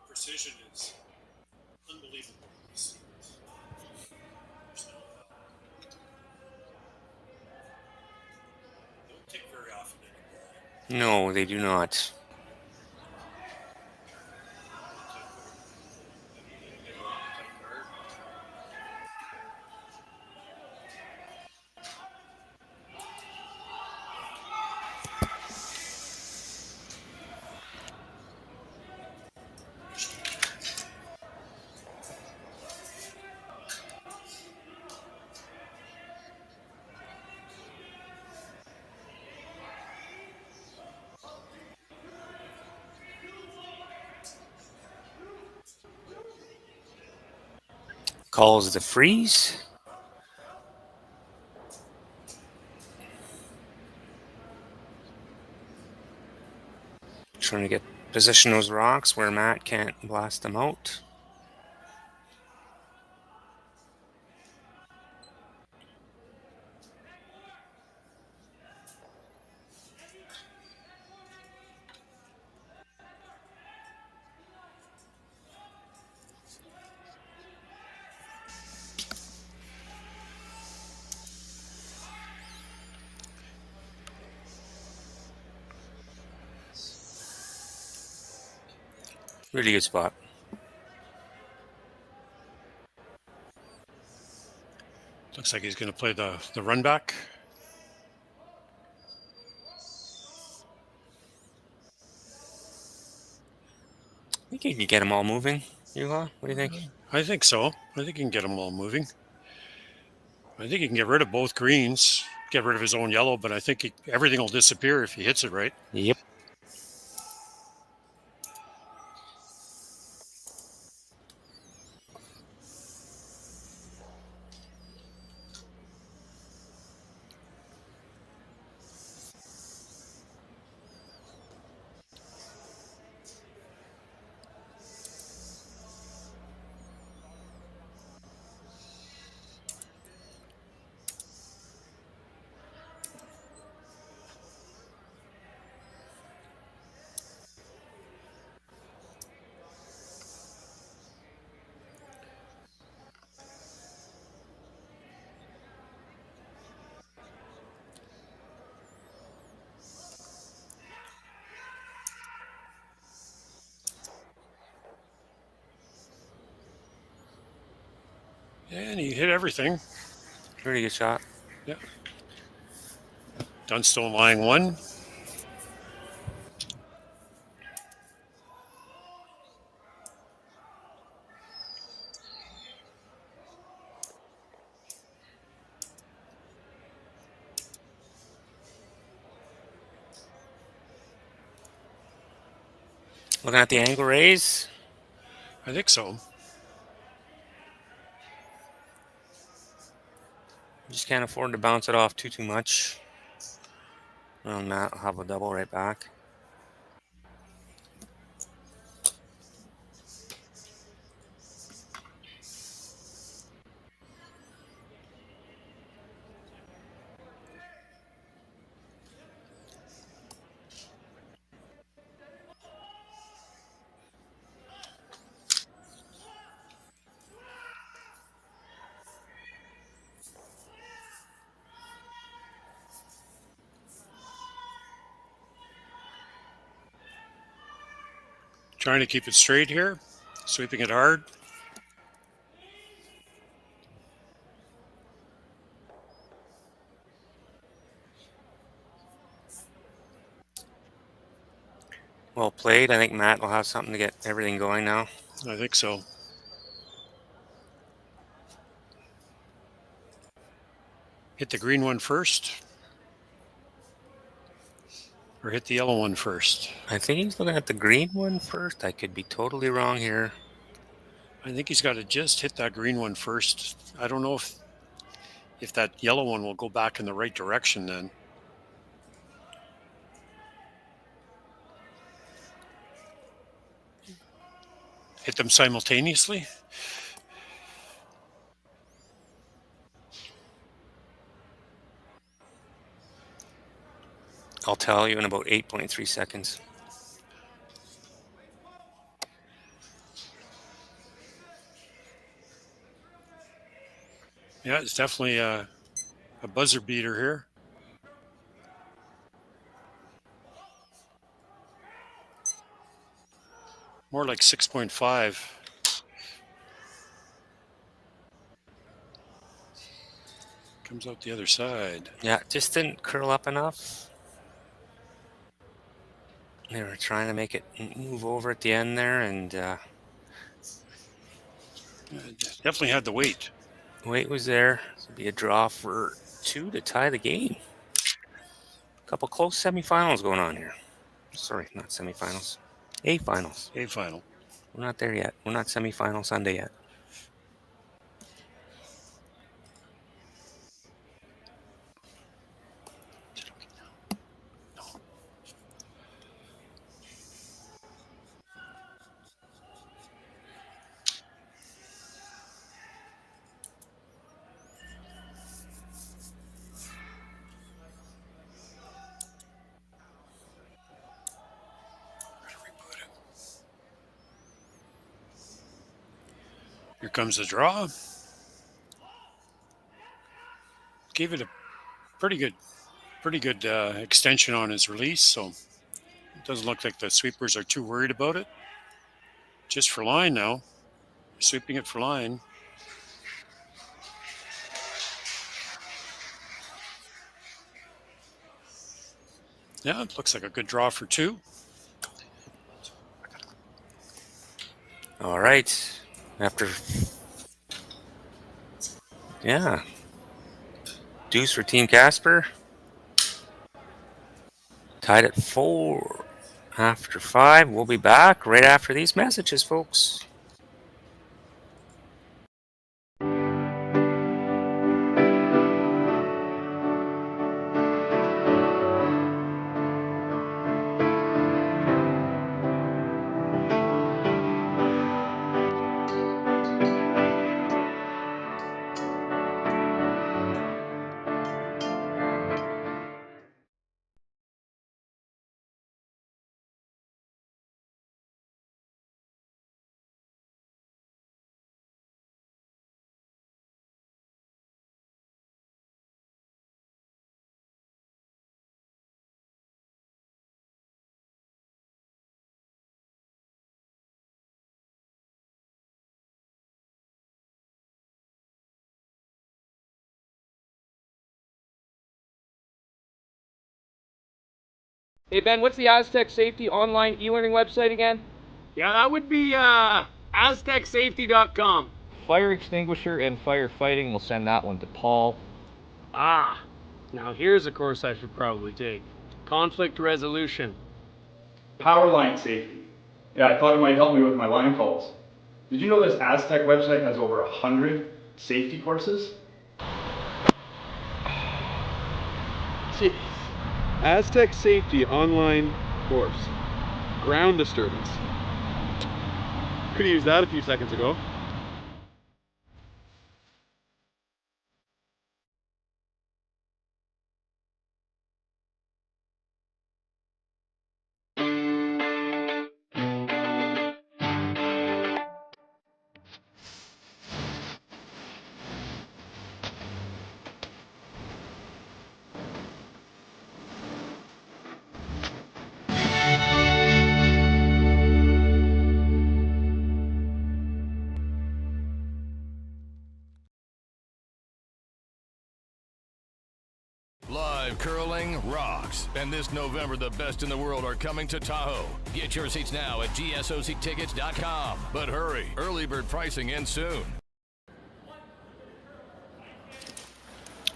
Precision is unbelievable. Don't take very often anymore. No, they do not. Calls the freeze. Trying to get position those rocks where Matt can't blast them out. Really good spot. Looks like he's going to play the run back. I think you can get them all moving. What do you think? I think so. I think he can get them all moving. I think he can get rid of both greens, get rid of his own yellow, but I think everything will disappear if he hits it right. Yep. And he hit everything. Pretty good shot. Yeah. Dunstone lying one. Looking at the angle raise. I think so. Just can't afford to bounce it off too much. Well, Matt will have a double right back. Trying to keep it straight here, sweeping it hard. Well played. I think Matt will have something to get everything going now. I think so. Hit the green one first. Or hit the yellow one first. I think he's looking at the green one first. I could be totally wrong here. I think he's got to just hit that green one first. I don't know if that yellow one will go back in the right direction then. Hit them simultaneously. I'll tell you in about 8.3 seconds. Yeah, it's definitely a buzzer beater here. More like 6.5. Comes out the other side. Yeah, just didn't curl up enough. They were trying to make it move over at the end there, and definitely had the weight. Weight was there. This would be a draw for 2 to tie the game. A couple close semifinals going on here. Sorry, not semifinals. A-finals. A-final. We're not there yet. We're not semifinal Sunday yet. Here comes the draw. Gave it a pretty good extension on his release, so it doesn't look like the sweepers are too worried about it. just for line now. Sweeping it for line. Yeah, it looks like a good draw for 2. All right. After, yeah. Deuce for Team Casper. Tied at 4 after 5. We'll be back right after these messages, folks. Hey Ben, what's the Aztec Safety online e-learning website again? Yeah, that would be aztecsafety.com. Fire extinguisher and firefighting, we'll send that one to Paul. Ah, now here's a course I should probably take. Conflict resolution. Power line safety. Yeah, I thought it might help me with my line calls. Did you know this Aztec website has over 100 safety courses? Jeez. Aztec Safety online course. Ground disturbance. Could have used that a few seconds ago. Live curling rocks. And this November, the best in the world are coming to Tahoe. Get your seats now at gsoctickets.com. But hurry, early bird pricing ends soon.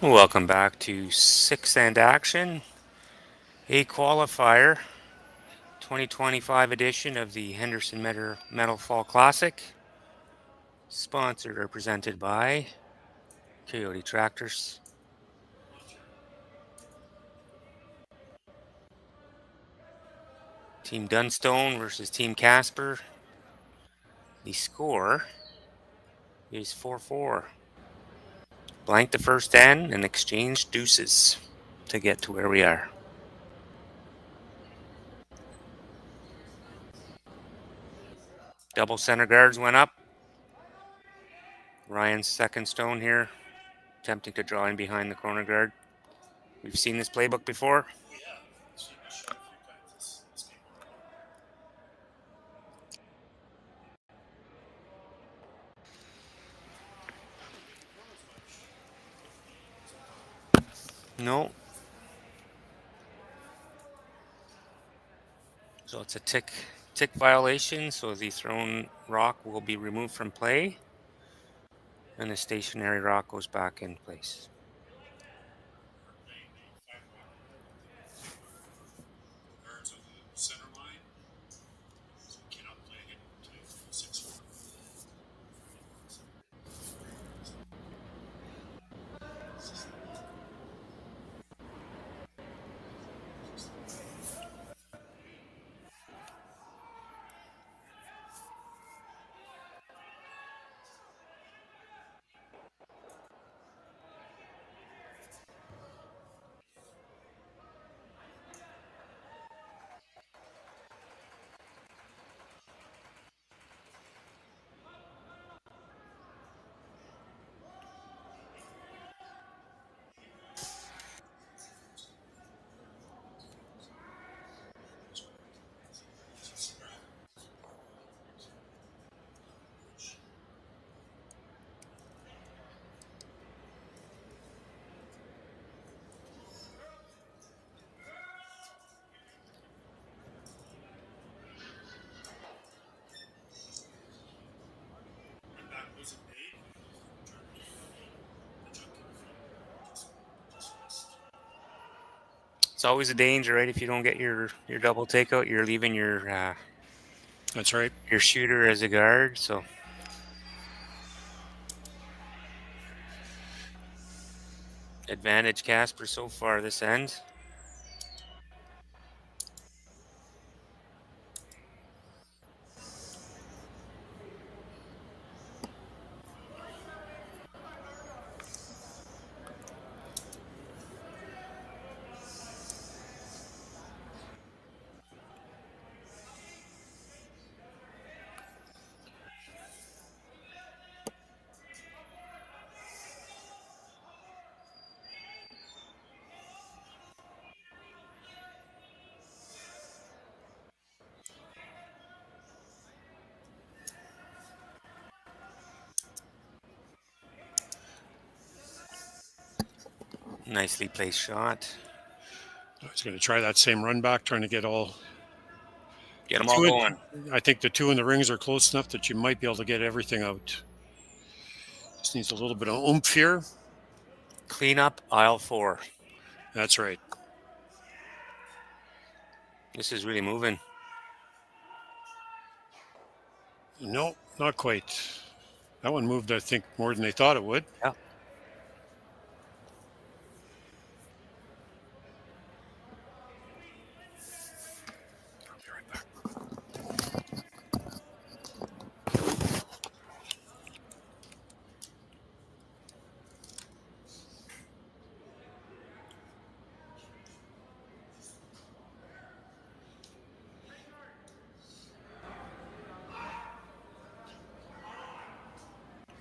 Welcome back to Six End Action, a qualifier, 2025 edition of the Henderson Metal Fall Classic, sponsored or presented by Kioti Tractors. Team Dunstone versus Team Casper. The score is 4-4. Blank the first end and exchange deuces to get to where we are. Double center guards went up. Ryan's second stone here, attempting to draw in behind the corner guard. We've seen this playbook before. No. So it's a tick violation, so the thrown rock will be removed from play, and the stationary rock goes back in place. It's always a danger, right? If you don't get your double takeout, you're leaving your that's right, your shooter as a guard. So advantage Casper so far this end. Nicely placed shot. I was going to try that same run back, trying to get them all going. I think the two in the rings are close enough that you might be able to get everything out. Just needs a little bit of oomph here. Clean up aisle 4. That's right. This is really moving. No, not quite. That one moved, I think, more than they thought it would. Yeah. I'll be right back.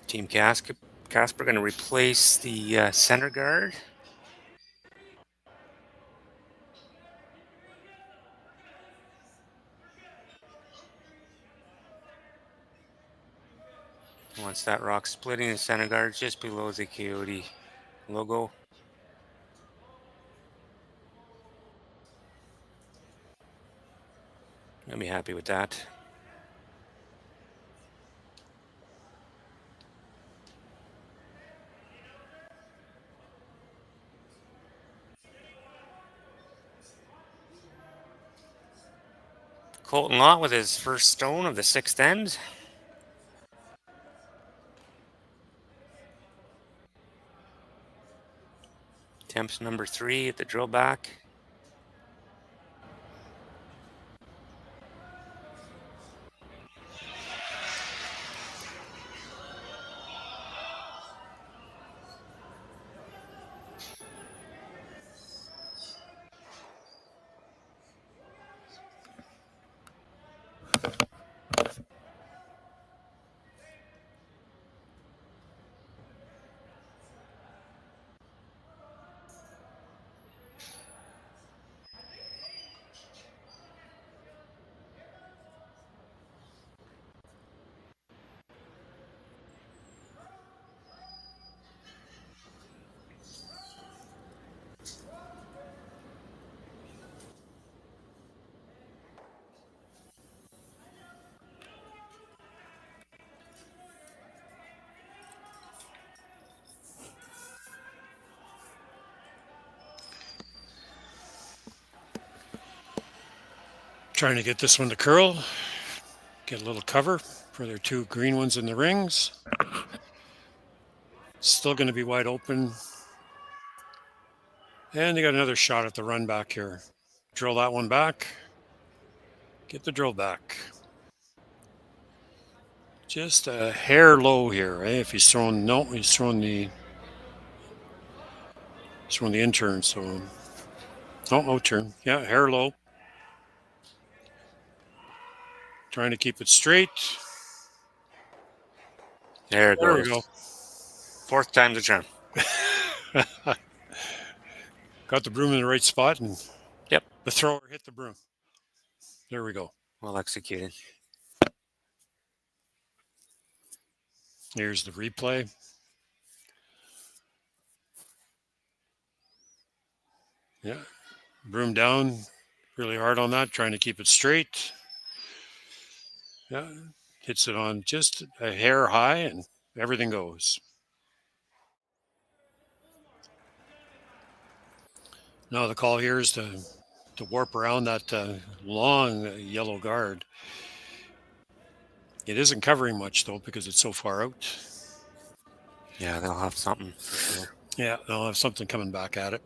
Team Casper going to replace the center guard. Once that rock splitting the center guard just below the Kioti logo. I'll be happy with that. Colton Lott with his first stone of the 6th end. Attempts number 3 at the drill back. Trying to get this one to curl. Get a little cover for their two green ones in the rings. Still going to be wide open. And they got another shot at the run back here. Drill that one back. Get the drill back. Just a hair low here, eh? If he's throwing, no, he's throwing the intern, so no turn. Yeah, hair low. Trying to keep it straight. There it goes. We go. 4th time the charm. Got the broom in the right spot, and yep, the thrower hit the broom. There we go. Well executed. Here's the replay. Yeah, broom down really hard on that, trying to keep it straight. Yeah, hits it on just a hair high, and everything goes. Now the call here is to warp around that long yellow guard. It isn't covering much, though, because it's so far out. Yeah, they'll have something for sure. Yeah, they'll have something coming back at it.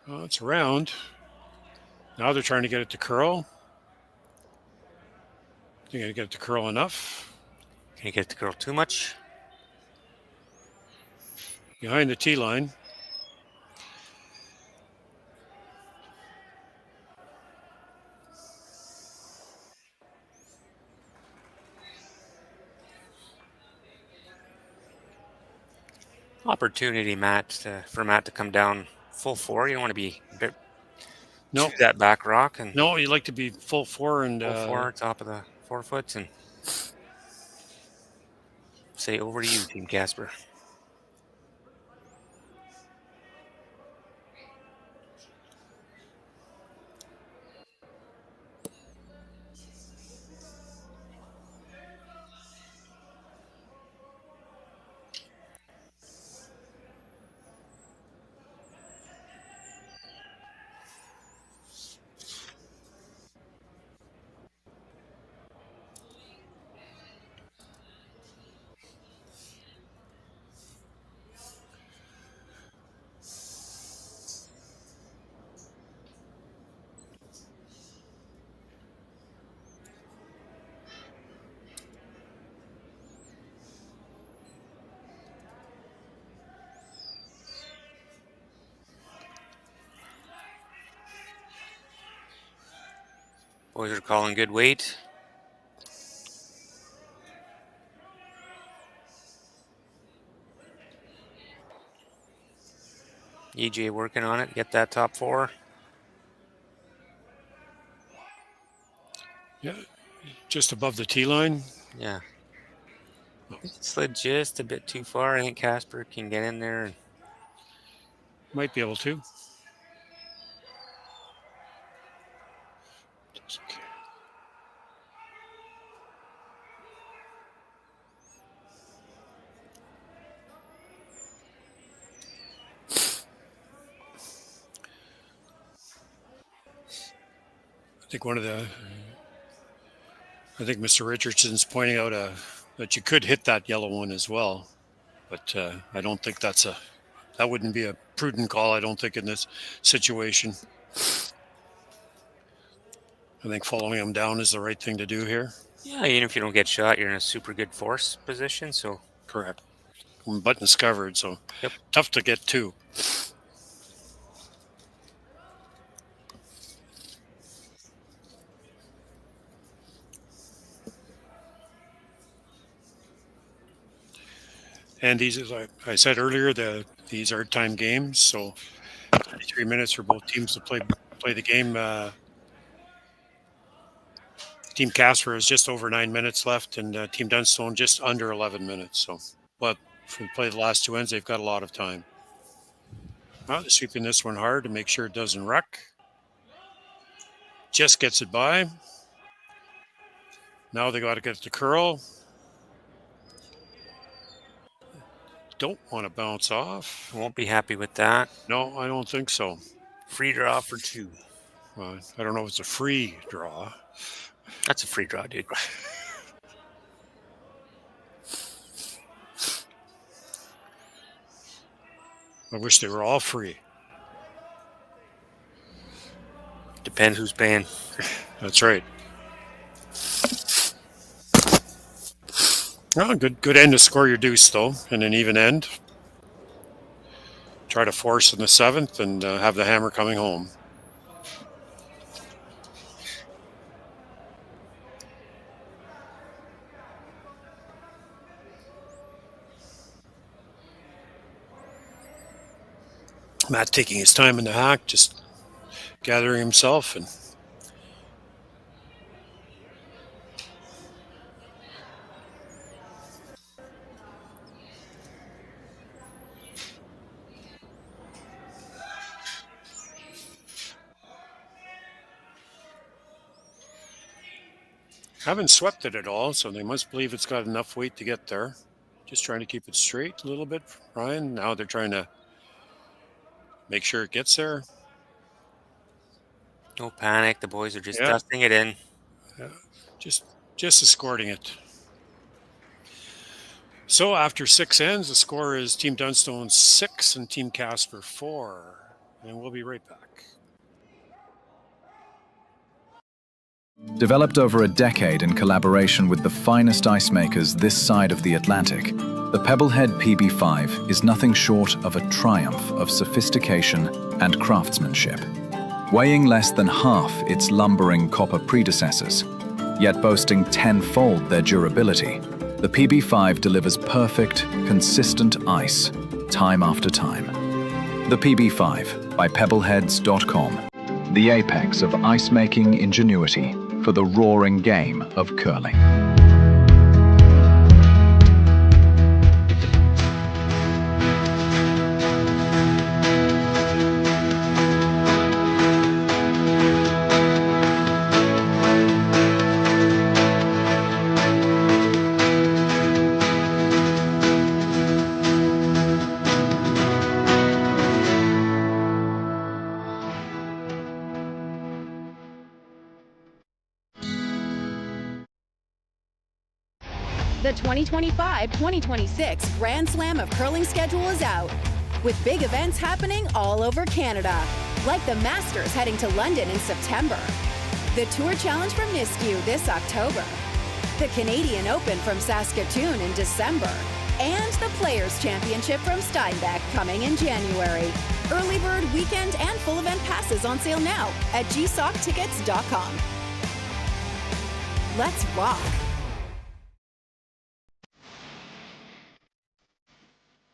Well, it's around. Now they're trying to get it to curl. You're going to get it to curl enough. Can you get it to curl too much? Behind the tee line. Opportunity, Matt, for Matt to come down full four. You don't want to be a bit No. to that back rock. And No, you like to be full four and full four, top of the 4 foots, and say over to you, Team Casper. Boys are calling good weight. EJ working on it. Get that top four. Yeah, just above the tee line. Yeah. It slid just a bit too far. I think Casper can get in there. Might be able to. I think Mr. Richardson's pointing out that you could hit that yellow one as well, but I don't think that wouldn't be a prudent call. I don't think in this situation. I think following him down is the right thing to do here. Yeah, even if you don't get shot, you're in a super good force position. So correct. Button's covered, so yep. Tough to get to. And these, as I said earlier, these are time games, so 3 minutes for both teams to play the game. Team Casper has just over 9 minutes left, and Team Dunstone just under 11 minutes. So, but if we play the last two ends, they've got a lot of time. Well, they're sweeping this one hard to make sure it doesn't wreck. Just gets it by. Now they got to get it to curl. Don't want to bounce off. Won't be happy with that. No, I don't think so. Free draw for two. Well, I don't know if it's a free draw. That's a free draw, dude. I wish they were all free. Depends who's paying. That's right. Oh, good end to score your deuce, though, in an even end. Try to force in the seventh and have the hammer coming home. Matt taking his time in the hack, just gathering himself and haven't swept it at all, so they must believe it's got enough weight to get there. Just trying to keep it straight a little bit, Ryan. Now they're trying to make sure it gets there. No panic. The boys are just dusting it in. Yeah, just escorting it. So after 6 ends, the score is Team Dunstone 6 and Team Casper 4. And we'll be right back. Developed over a decade in collaboration with the finest ice makers this side of the Atlantic, the Pebblehead PB5 is nothing short of a triumph of sophistication and craftsmanship. Weighing less than half its lumbering copper predecessors, yet boasting tenfold their durability, the PB5 delivers perfect, consistent ice, time after time. The PB5 by Pebbleheads.com, the apex of ice-making ingenuity for the roaring game of curling. The 2025-2026 Grand Slam of Curling schedule is out, with big events happening all over Canada, like the Masters heading to London in September, the Tour Challenge from YNCU this October, the Canadian Open from Saskatoon in December, and the Players' Championship from Steinbach coming in January. Early bird weekend and full event passes on sale now at gsoctickets.com. Let's rock!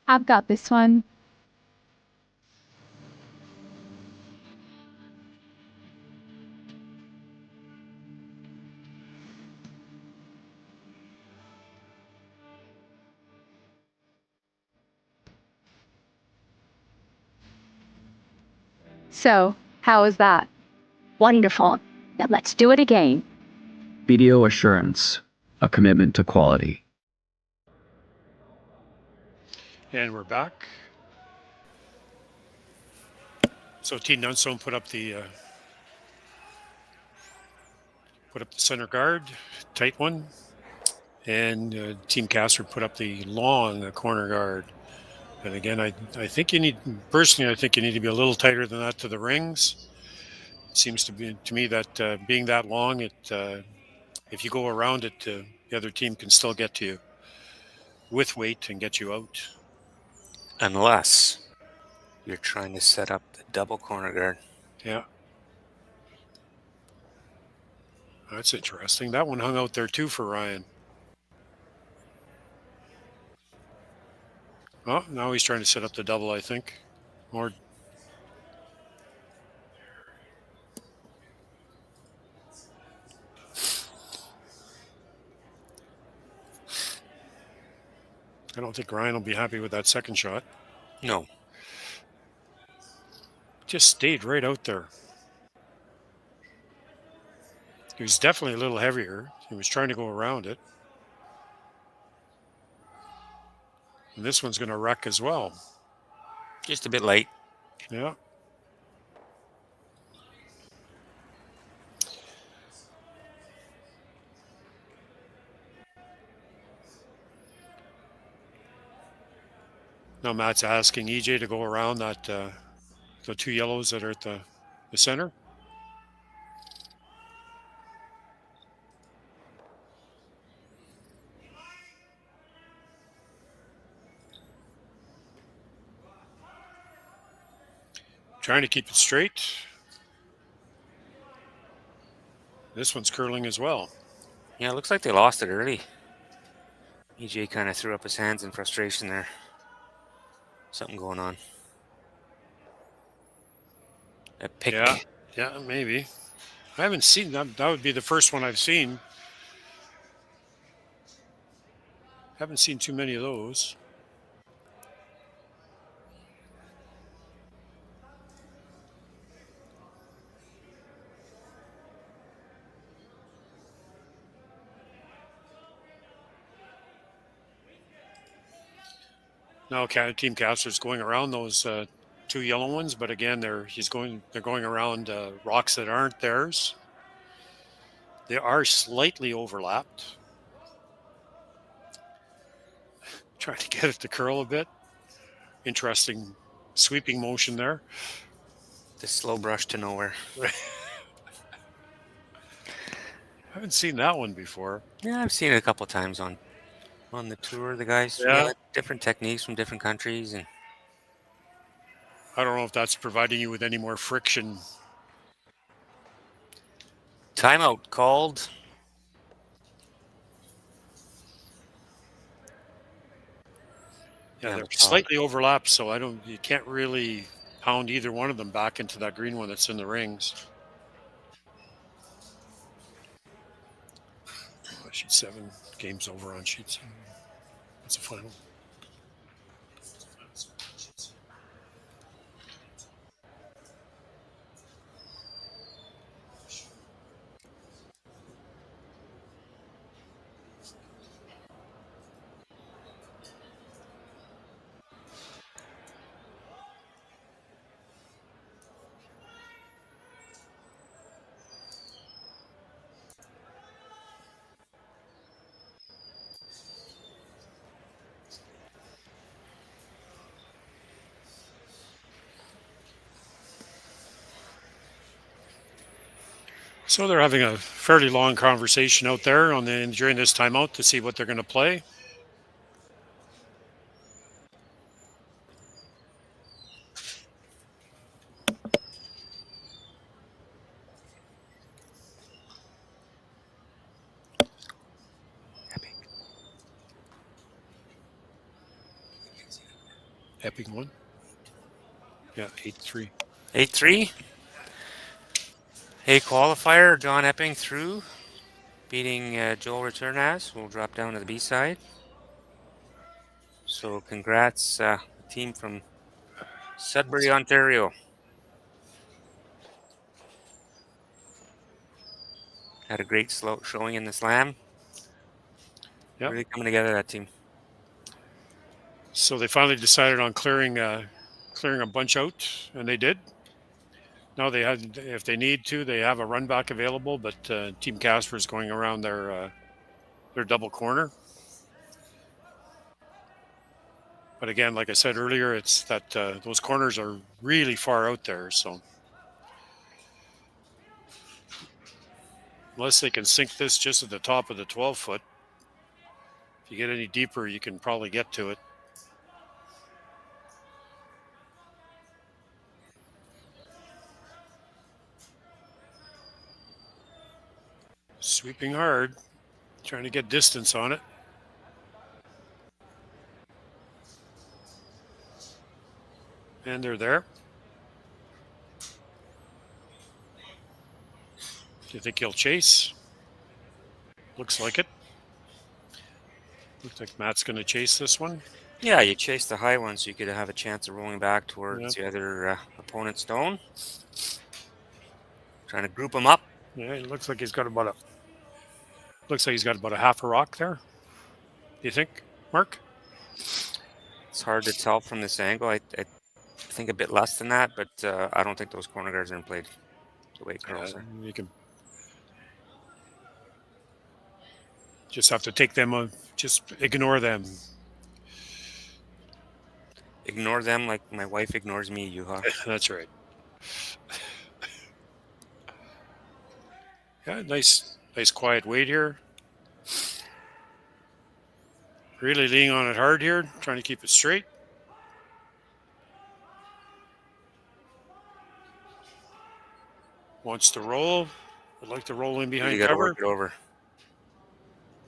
I've got this one. So, how is that? Wonderful. Now let's do it again. BDO Assurance, a commitment to quality. And we're back. So Team Dunstone put up the center guard, tight one, and Team Casper put up the long corner guard. And again, I think you need to be a little tighter than that to the rings. It seems to me that being that long, if you go around it, the other team can still get to you with weight and get you out. Unless you're trying to set up the double corner guard. Yeah. That's interesting. That one hung out there too for Ryan. Oh, now he's trying to set up the double, I think. Or I don't think Ryan will be happy with that second shot. No. Just stayed right out there. He was definitely a little heavier. He was trying to go around it. And this one's going to wreck as well. Just a bit late. Yeah. Now Matt's asking EJ to go around that the two yellows that are at the center. Trying to keep it straight. This one's curling as well. Yeah, it looks like they lost it early. EJ kind of threw up his hands in frustration there. Something going on. a pick. Yeah, maybe. I haven't seen that. That would be the first one I've seen. Haven't seen too many of those. Now, Team Casper's going around those 2 yellow ones, but again, they're going around rocks that aren't theirs. They are slightly overlapped. Trying to get it to curl a bit. Interesting sweeping motion there. The slow brush to nowhere. I haven't seen that one before. Yeah, I've seen it a couple times on the tour. The guys, different techniques from different countries, and I don't know if that's providing you with any more friction. Timeout called. Yeah, they're slightly overlapped, so you can't really pound either one of them back into that green one that's in the rings. Sheet 7, game's over on sheet 7. That's the final. So they're having a fairly long conversation out there during this timeout to see what they're going to play. Epic one. Yeah, 8-3. 8-3. A qualifier, John Epping through, beating Joel Returnaz. We'll drop down to the B side. So congrats, team from Sudbury, Ontario. Had a great showing in the slam. Yep. Really coming together, that team. So they finally decided on clearing a bunch out, and they did. Now if they need to, they have a run back available, but Team Casper is going around their double corner. But again, like I said earlier, it's that those corners are really far out there. So unless they can sink this just at the top of the 12-foot, if you get any deeper, you can probably get to it. Sweeping hard, trying to get distance on it. And they're there. Do you think he'll chase? Looks like it. Looks like Matt's going to chase this one. Yeah, you chase the high one so you could have a chance of rolling back towards the other opponent's stone. Trying to group them up. Yeah, it looks like he's got about a half a rock there. Do you think, Mark? It's hard to tell from this angle. I think a bit less than that, but I don't think those corner guards are in play the way it curls. You can just have to take them, just ignore them. Ignore them like my wife ignores me, Yuha. That's right. Yeah, nice quiet weight here. Really leaning on it hard here, trying to keep it straight. Wants to roll. Would like to roll in behind you cover. Work it over.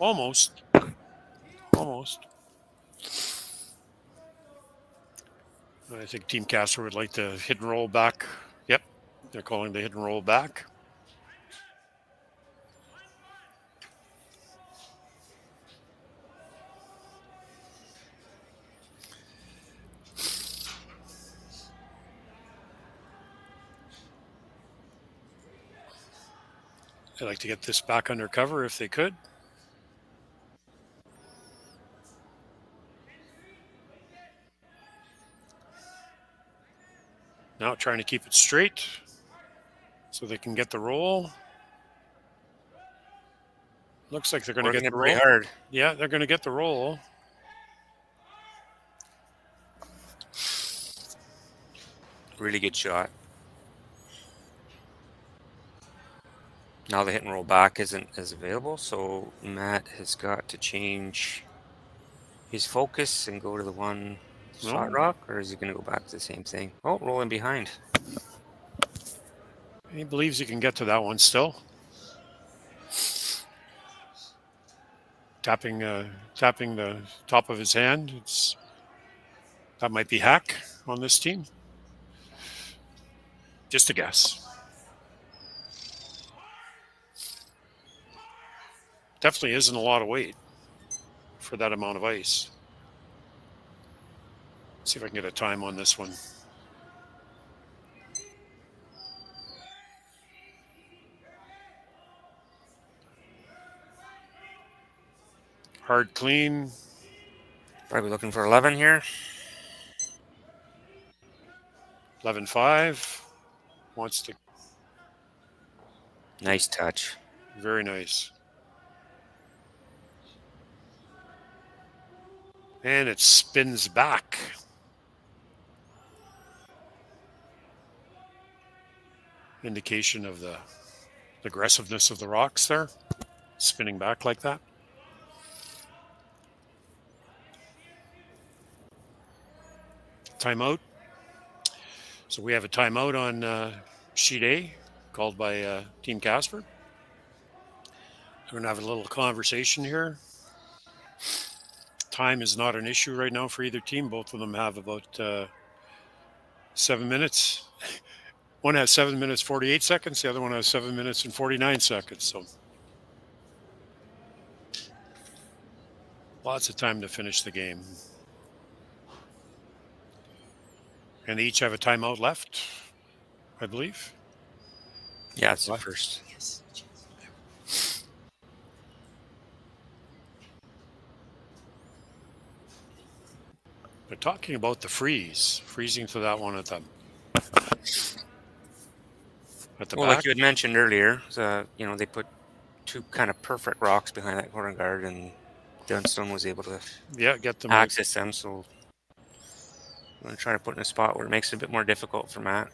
Almost. I think Team Casper would like to hit and roll back. Yep. They're calling the hit and roll back. I'd like to get this back under cover if they could. Now trying to keep it straight so they can get the roll. Looks like they're going to get the roll. Pretty hard. Yeah, they're going to get the roll. Really good shot. Now the hit and roll back isn't as available, so Matt has got to change his focus and go to the one slot rock, or is he going to go back to the same thing? Oh, rolling behind. He believes he can get to that one still. Tapping the top of his hand. That might be hack on this team. Just a guess. Definitely isn't a lot of weight for that amount of ice. Let's see if I can get a time on this one. Hard clean. Probably looking for 11 here. 11-5. Wants to. Nice touch. Very nice. And it spins back. Indication of the aggressiveness of the rocks there. Spinning back like that. Timeout. So we have a timeout on sheet A called by Team Casper. We're going to have a little conversation here. Time is not an issue right now for either team. Both of them have about 7 minutes. One has 7 minutes 48 seconds. The other one has 7 minutes and 49 seconds. So lots of time to finish the game. And they each have a timeout left, I believe. Yeah, it's the first. They're talking about the freezing to that one at the Well, back. like you had mentioned earlier, they put two kind of perfect rocks behind that corner guard, and Dunstone was able to get them access them. So I'm going to try to put in a spot where it makes it a bit more difficult for Matt.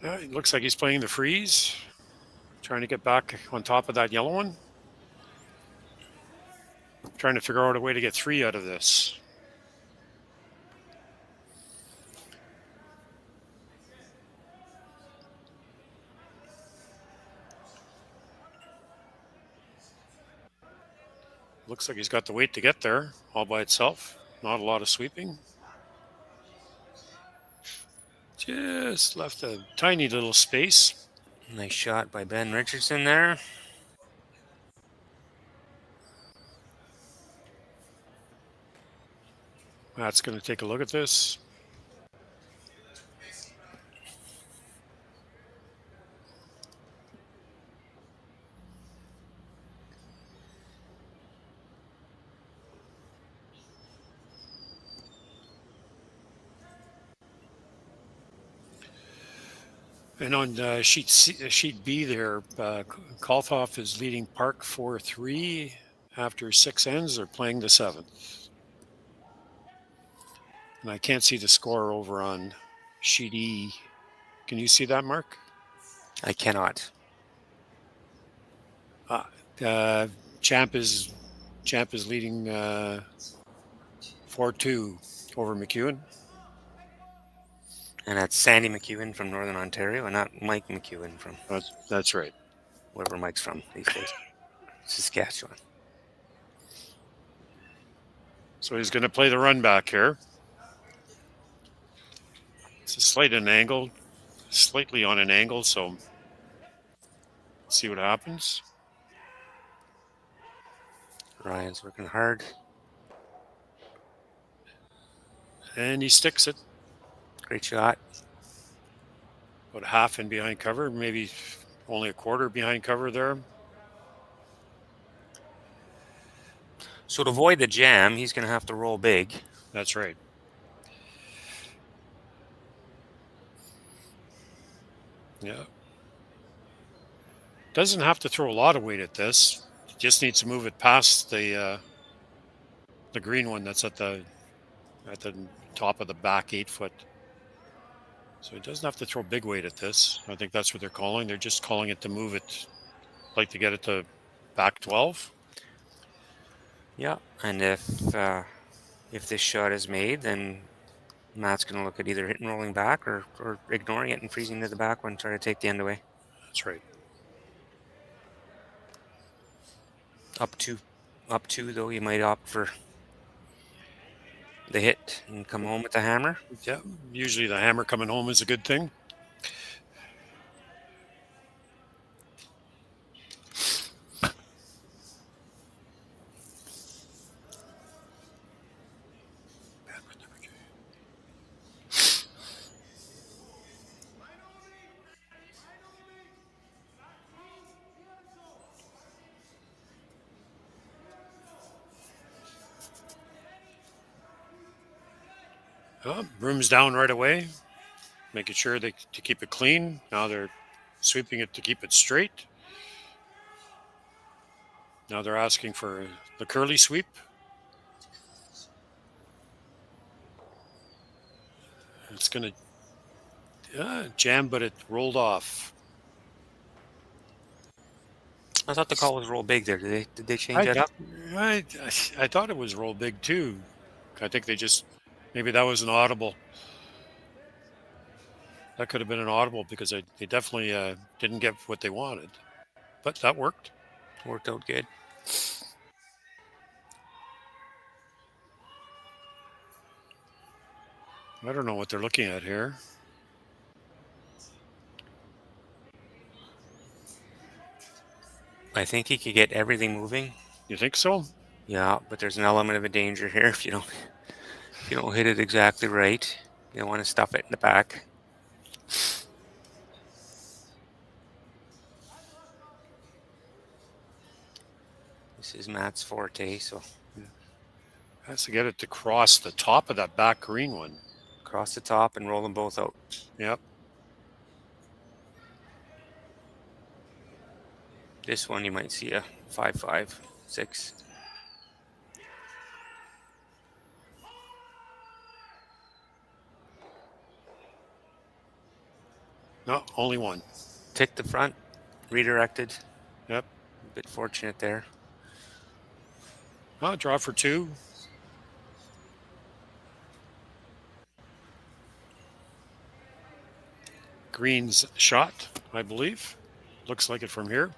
Yeah, it looks like he's playing the freeze, trying to get back on top of that yellow one. Trying to figure out a way to get 3 out of this. Looks like he's got the weight to get there all by itself. Not a lot of sweeping. Just left a tiny little space. Nice shot by Ben Richardson there. Matt's going to take a look at this. And on sheet B there, Kolthoff is leading Park 4-3 after 6 ends. They're playing the 7th. And I can't see the score over on sheet E. Can you see that, Mark? I cannot. Champ is leading 4-2 over McEwen. And that's Sandy McEwen from Northern Ontario, and not Mike McEwen from... That's right. Wherever Mike's from these days. Saskatchewan. So he's going to play the run back here. It's a slightly on an angle, so let's see what happens. Ryan's working hard. And he sticks it. Great shot. About half in behind cover, maybe only a quarter behind cover there. So to avoid the jam, he's going to have to roll big. That's right. Yeah. Doesn't have to throw a lot of weight at this. Just needs to move it past the green one that's at the top of the back 8 foot. So he doesn't have to throw big weight at this. I think that's what they're calling. They're just calling it to move it, like to get it to back 12. Yeah, and if this shot is made, then Matt's going to look at either hitting rolling back or ignoring it and freezing to the back one, try to take the end away. That's right. Up two though, you might opt for the hit and come home with the hammer. Yeah, usually the hammer coming home is a good thing. Broom's down right away, making sure to keep it clean. Now they're sweeping it to keep it straight. Now they're asking for the curly sweep. It's going to jam, but it rolled off. I thought the call was roll big there. Did they change that up? I thought it was roll big too. I think they just... Maybe that was an audible. That could have been an audible because they definitely didn't get what they wanted. But that worked. Worked out good. I don't know what they're looking at here. I think he could get everything moving. You think so? Yeah, but there's an element of a danger here if you don't hit it exactly right. You don't want to stuff it in the back. This is Matt's forte, so has to get it to cross the top of that back green one. Cross the top and roll them both out. Yep. This one you might see a 5-5, 6. No, only one. Tick the front, redirected. Yep. A bit fortunate there. Oh, draw for 2. Green's shot, I believe. Looks like it from here.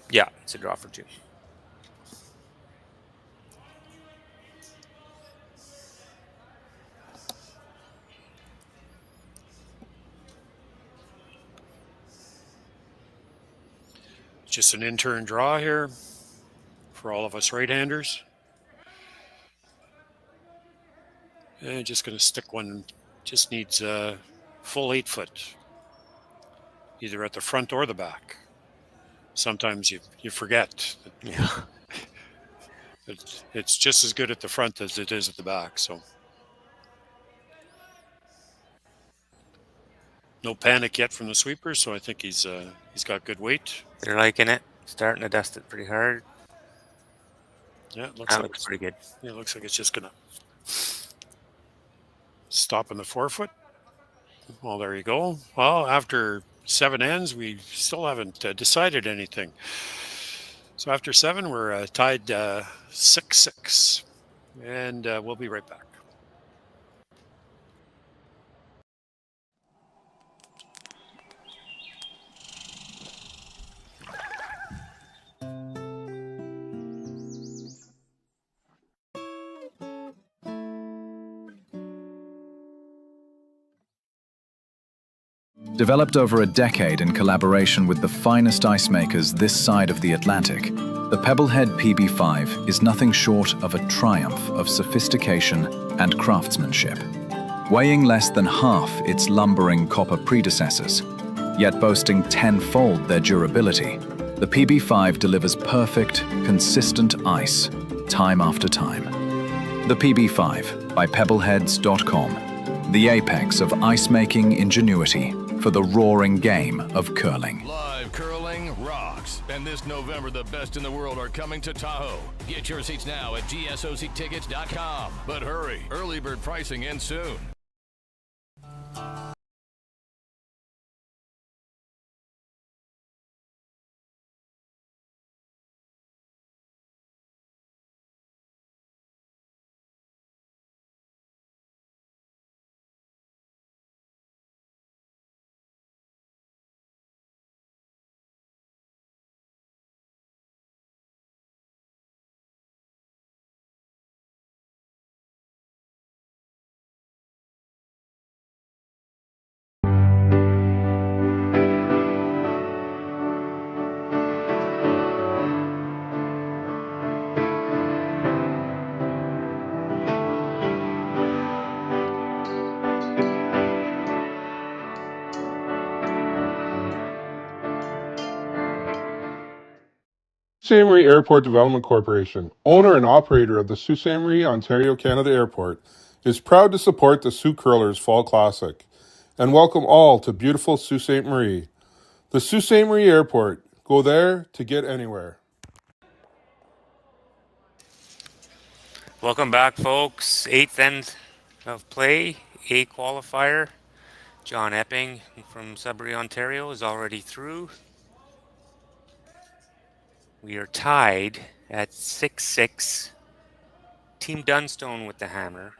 Yeah, it's a draw for 2. Just an in-turn draw here for all of us right-handers. And just going to stick one. Just needs a full 8 foot, either at the front or the back. Sometimes you forget. Yeah. It's just as good at the front as it is at the back. So No panic yet from the sweeper, so I think he's got good weight. They're liking it. Starting to dust it pretty hard. Yeah, it That looks pretty good. Yeah, it looks like it's just gonna stop in the forefoot. Well, there you go. Well, after 7 ends, we still haven't decided anything. So after 7, we're tied 6-6, and we'll be right back. Developed over a decade in collaboration with the finest ice makers this side of the Atlantic, the Pebblehead PB5 is nothing short of a triumph of sophistication and craftsmanship. Weighing less than half its lumbering copper predecessors, yet boasting tenfold their durability, the PB5 delivers perfect, consistent ice, time after time. The PB5 by Pebbleheads.com, the apex of ice-making ingenuity for the roaring game of curling. Live curling rocks. And this November, the best in the world are coming to Tahoe. Get your seats now at gsoctickets.com. But hurry, early bird pricing ends soon. Ste.Marie Airport Development Corporation, owner and operator of the Ste.Marie, Ontario, Canada Airport, is proud to support the Sault Curlers Fall Classic and welcome all to beautiful Sault Ste. Marie. The Sault Ste. Marie Airport. Go there to get anywhere. Welcome back, folks. 8th end of play, A qualifier. John Epping from Sudbury, Ontario is already through. We are tied at 6-6. Team Dunstone with the hammer.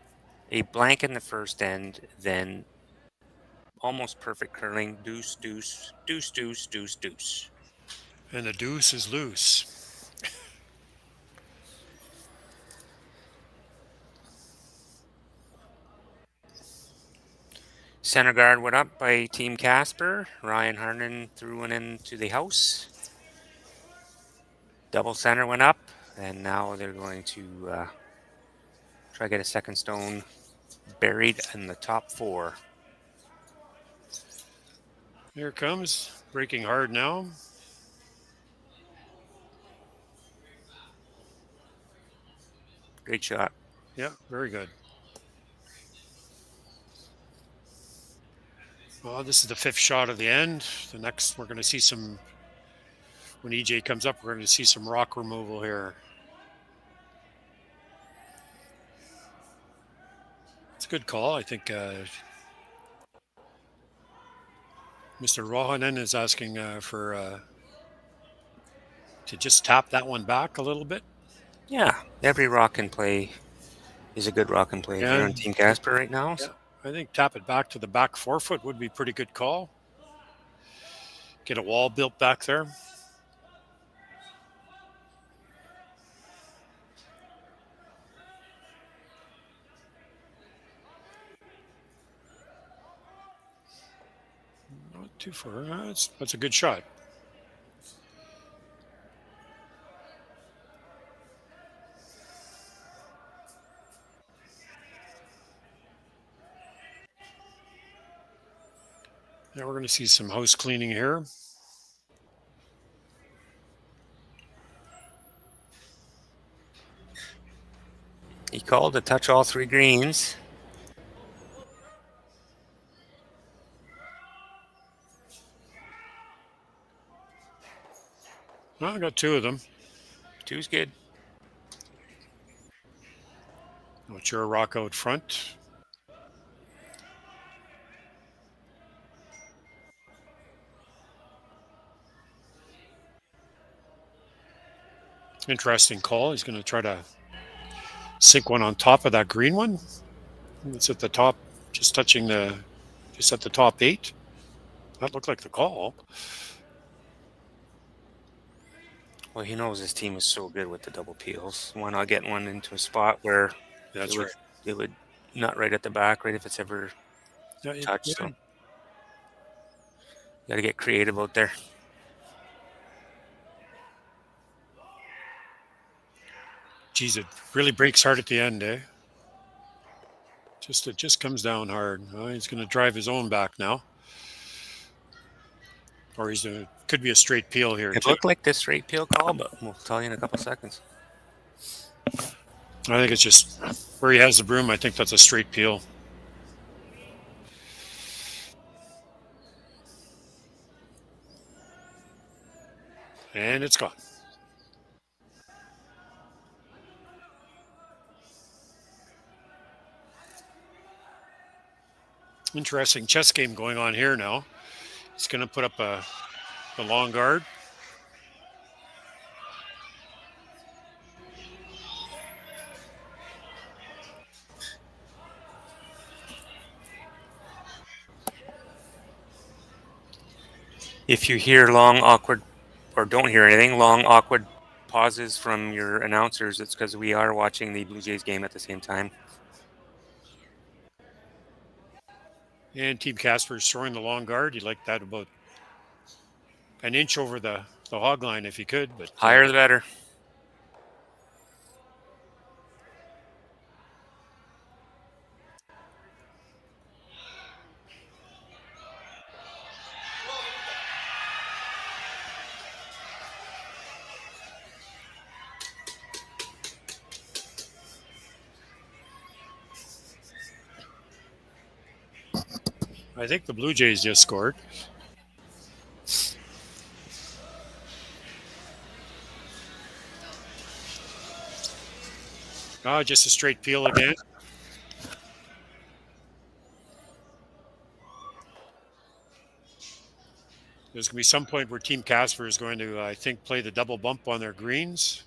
A blank in the first end, then almost perfect curling. Deuce, deuce, deuce, deuce, deuce, deuce. And the deuce is loose. Center guard went up by Team Casper. Ryan Harnan threw one into the house. Double center went up, and now they're going to try to get a second stone buried in the top 4. Here it comes, breaking hard now. Great shot. Yeah, very good. Well, this is the 5th shot of the end. The next, we're going to see some, when EJ comes up, we're going to see some rock removal here. It's a good call. I think Mr. Rohanen is asking to just tap that one back a little bit. Yeah, every rock and play is a good rock and play. Yeah. If you're on Team Casper right now. Yeah. I think tap it back to the back forefoot would be a pretty good call. Get a wall built back there. Not too far. That's a good shot. Now we're going to see some house cleaning here. He called to touch all 3 greens. Well, I got 2 of them. 2's good. Mature rock out front. Interesting call. He's going to try to sink one on top of that green one. It's at the top, just at the top 8. That looked like the call. Well, he knows his team is so good with the double peels. Why not get one into a spot where That's right. It would not right at the back, right, if it's ever touched. So you got to get creative out there. Geez, it really breaks hard at the end, eh? It just comes down hard. He's going to drive his own back now. Or could be a straight peel here. It looked like this straight peel call, but we'll tell you in a couple seconds. I think it's just where he has the broom. I think that's a straight peel. And it's gone. Interesting chess game going on here now. He's going to put up the long guard. If you hear long, awkward, or don't hear anything, long, awkward pauses from your announcers, it's because we are watching the Blue Jays game at the same time. And Team Casper is throwing the long guard. He'd like that about an inch over the hog line if he could. But higher the better. I think the Blue Jays just scored. Just a straight peel again. There's going to be some point where Team Casper is going to, I think, play the double bump on their greens.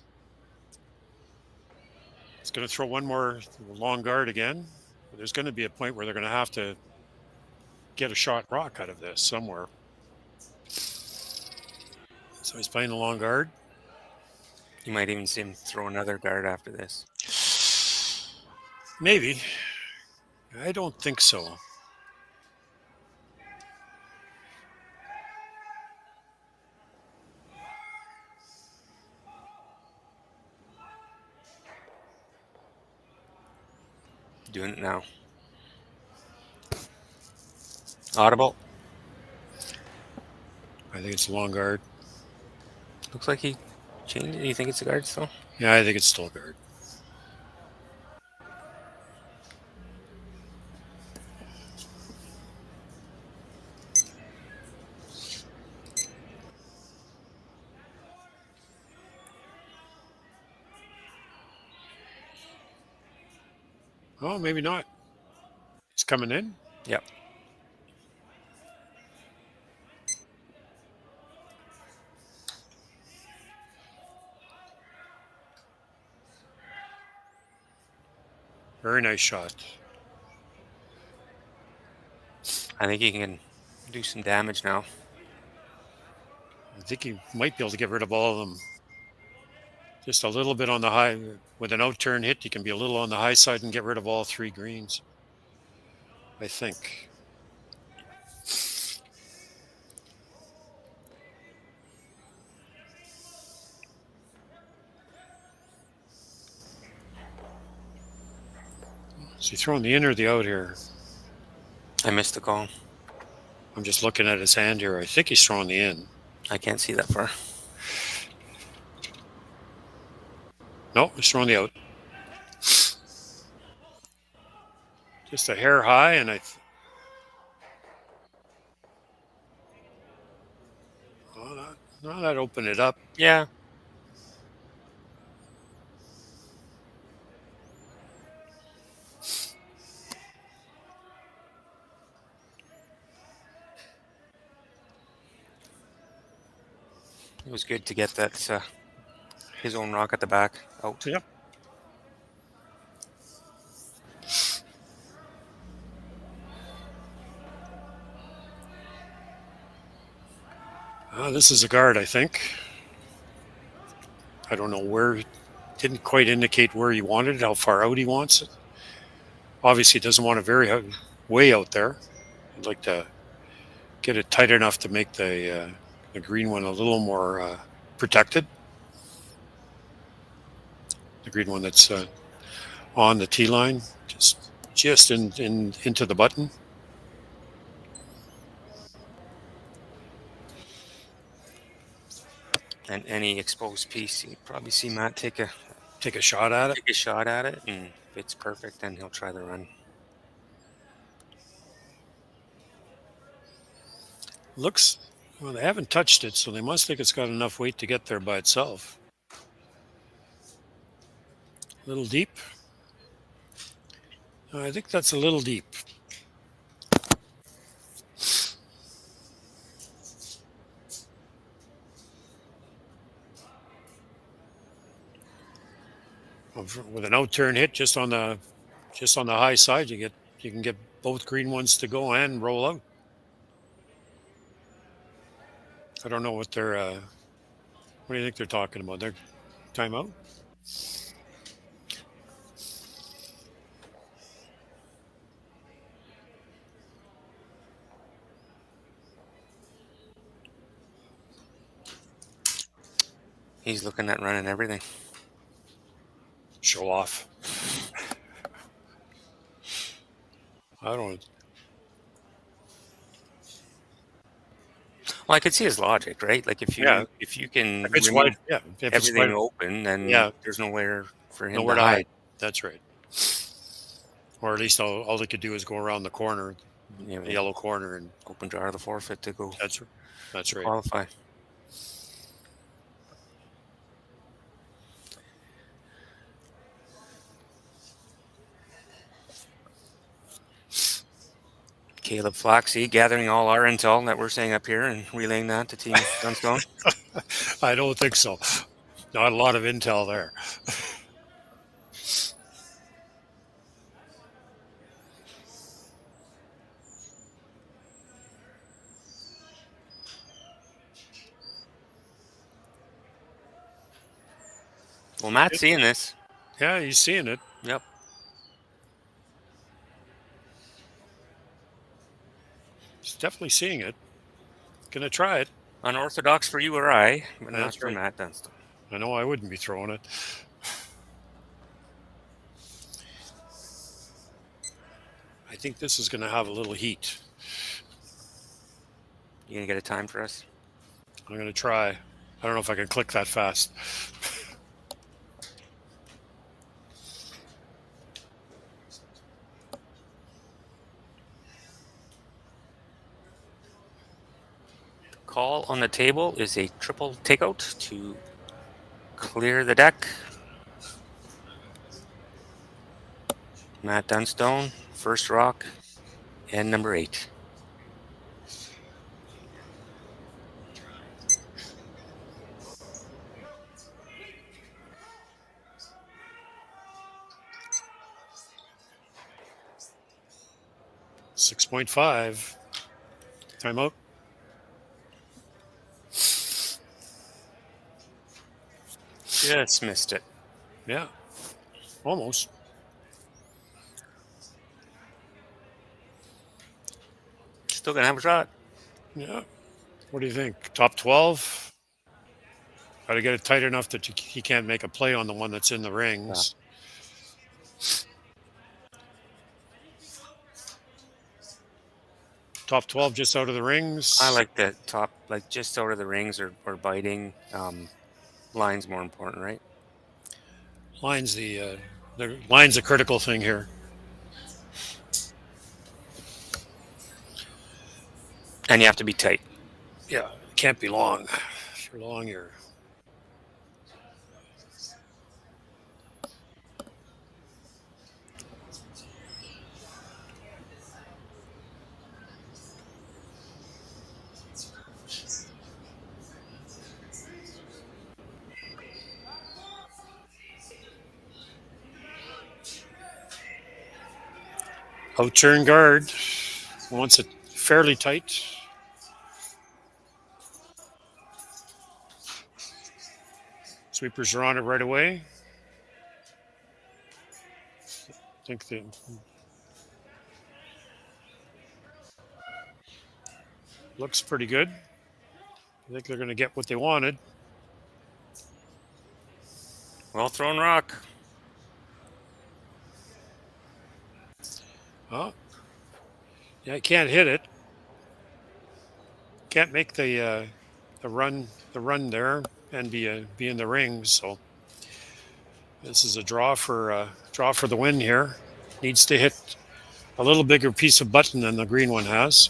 It's going to throw one more long guard again. There's going to be a point where they're going to have to get a shot rock out of this somewhere. So he's playing the long guard. You might even see him throw another guard after this. Maybe. I don't think so. Doing it now. Audible. I think it's a long guard. Looks like he changed it. You think it's a guard still? Yeah, I think it's still a guard. Oh, maybe not. It's coming in. Yep. Very nice shot. I think he can do some damage now. I think he might be able to get rid of all of them. Just a little bit on the high. With an out-turn hit, you can be a little on the high side and get rid of all 3 greens. I think. Is he throwing the in or the out here? I missed the call. I'm just looking at his hand here. I think he's throwing the in. I can't see that far. No, he's throwing the out. Just a hair high, and Well, that opened it up. Yeah. It was good to get that his own rock at the back out. Yep. This is a guard, I think. I don't know where. Didn't quite indicate where he wanted it, how far out he wants it. Obviously, he doesn't want it very way out there. I'd like to get it tight enough to make the green one a little more protected. The green one that's on the tee line, just into the button. And any exposed piece, you probably see Matt take a shot at it. Take a shot at it, and if it's perfect, then he'll try the run. Looks, well, they haven't touched it, so they must think it's got enough weight to get there by itself. A little deep. I think that's a little deep. With an out-turn hit just on the high side, you can get both green ones to go and roll out. I don't know what they're. What do you think they're talking about? Their timeout? He's looking at running everything. Show off. I don't. Well, I could see his logic, right? Like if you can if it's remove wide, if it's everything wide, open, then there's nowhere for him nowhere to hide. That's right. Or at least all they could do is go around the corner, the yellow corner, and open jar the forfeit to go. That's right. Qualify. Caleb Flaxey gathering all our intel that we're saying up here and relaying that to Team Dunstone. I don't think so. Not a lot of intel there. Well, Matt's seeing this. Yeah, he's seeing it. Yep. He's definitely seeing it. Gonna try it. Unorthodox for you or I, but not That's for right. Matt Dunstone. I know I wouldn't be throwing it. I think this is gonna have a little heat. You gonna get a time for us? I'm gonna try. I don't know if I can click that fast. Call on the table is a triple takeout to clear the deck. Matt Dunstone, first rock, and number 8. $6.5. Timeout. Just missed it. Yeah, almost. Still gonna have a shot. Yeah. What do you think? Top 12? Got to get it tight enough that he can't make a play on the one that's in the rings. Top 12 just out of the rings. I like the top, like just out of the rings or biting. Line's more important, right? Line's the line's a critical thing here. And you have to be tight. Yeah, it can't be long. for long here. Out-turn guard wants it fairly tight. Sweepers are on it right away. I think they looks pretty good. I think they're going to get what they wanted. Well thrown rock. Oh, yeah, I can't hit it. Can't make the run there and be in the ring. So this is a draw for the win here. Needs to hit a little bigger piece of button than the green one has.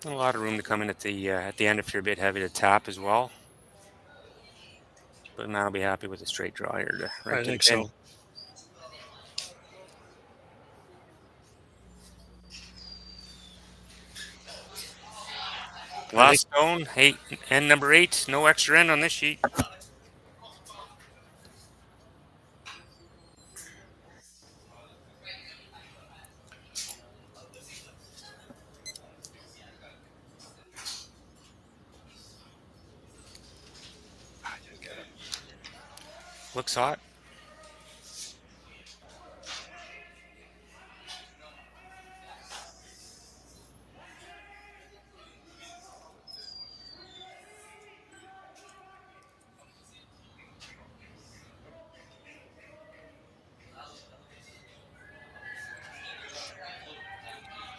A lot of room to come in at the end if you're a bit heavy to tap as well. But now I'll be happy with a straight draw here. I think so. Last stone, end number 8. No extra end on this sheet. Looks hot.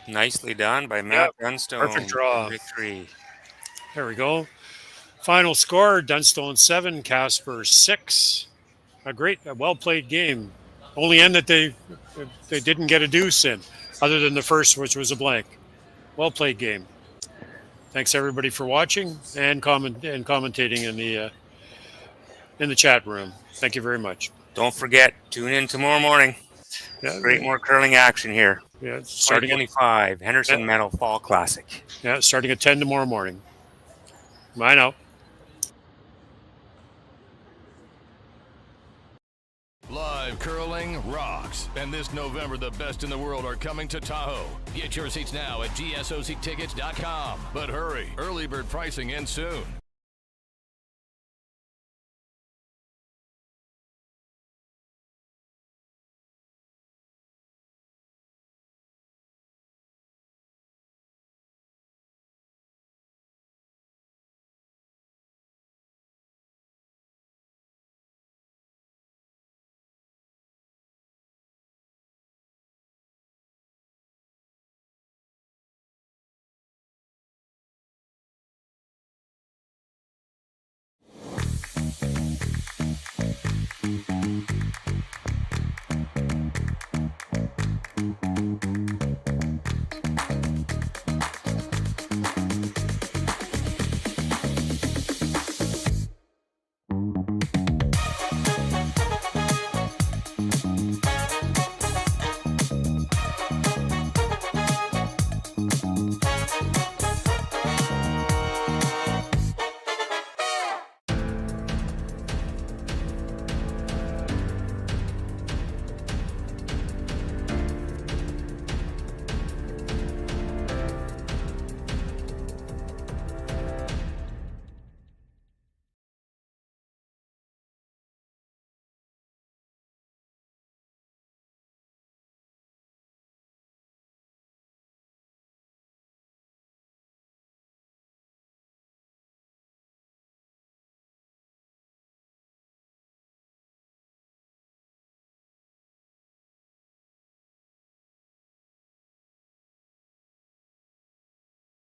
Nicely done by Matt Dunstone. Perfect draw. Victory. There we go. Final score, Dunstone 7, Casper 6. A well-played game. Only end that they didn't get a deuce in, other than the first, which was a blank. Well-played game. Thanks everybody for watching and commentating in the chat room. Thank you very much. Don't forget, tune in tomorrow morning. Yeah, Great more curling action here. Yeah, starting 2025 Henderson Medal Fall Classic. Yeah, starting at 10 tomorrow morning. Bye now. Live curling rocks. And this November, the best in the world are coming to Tahoe. Get your seats now at GSOCtickets.com. But hurry, early bird pricing ends soon.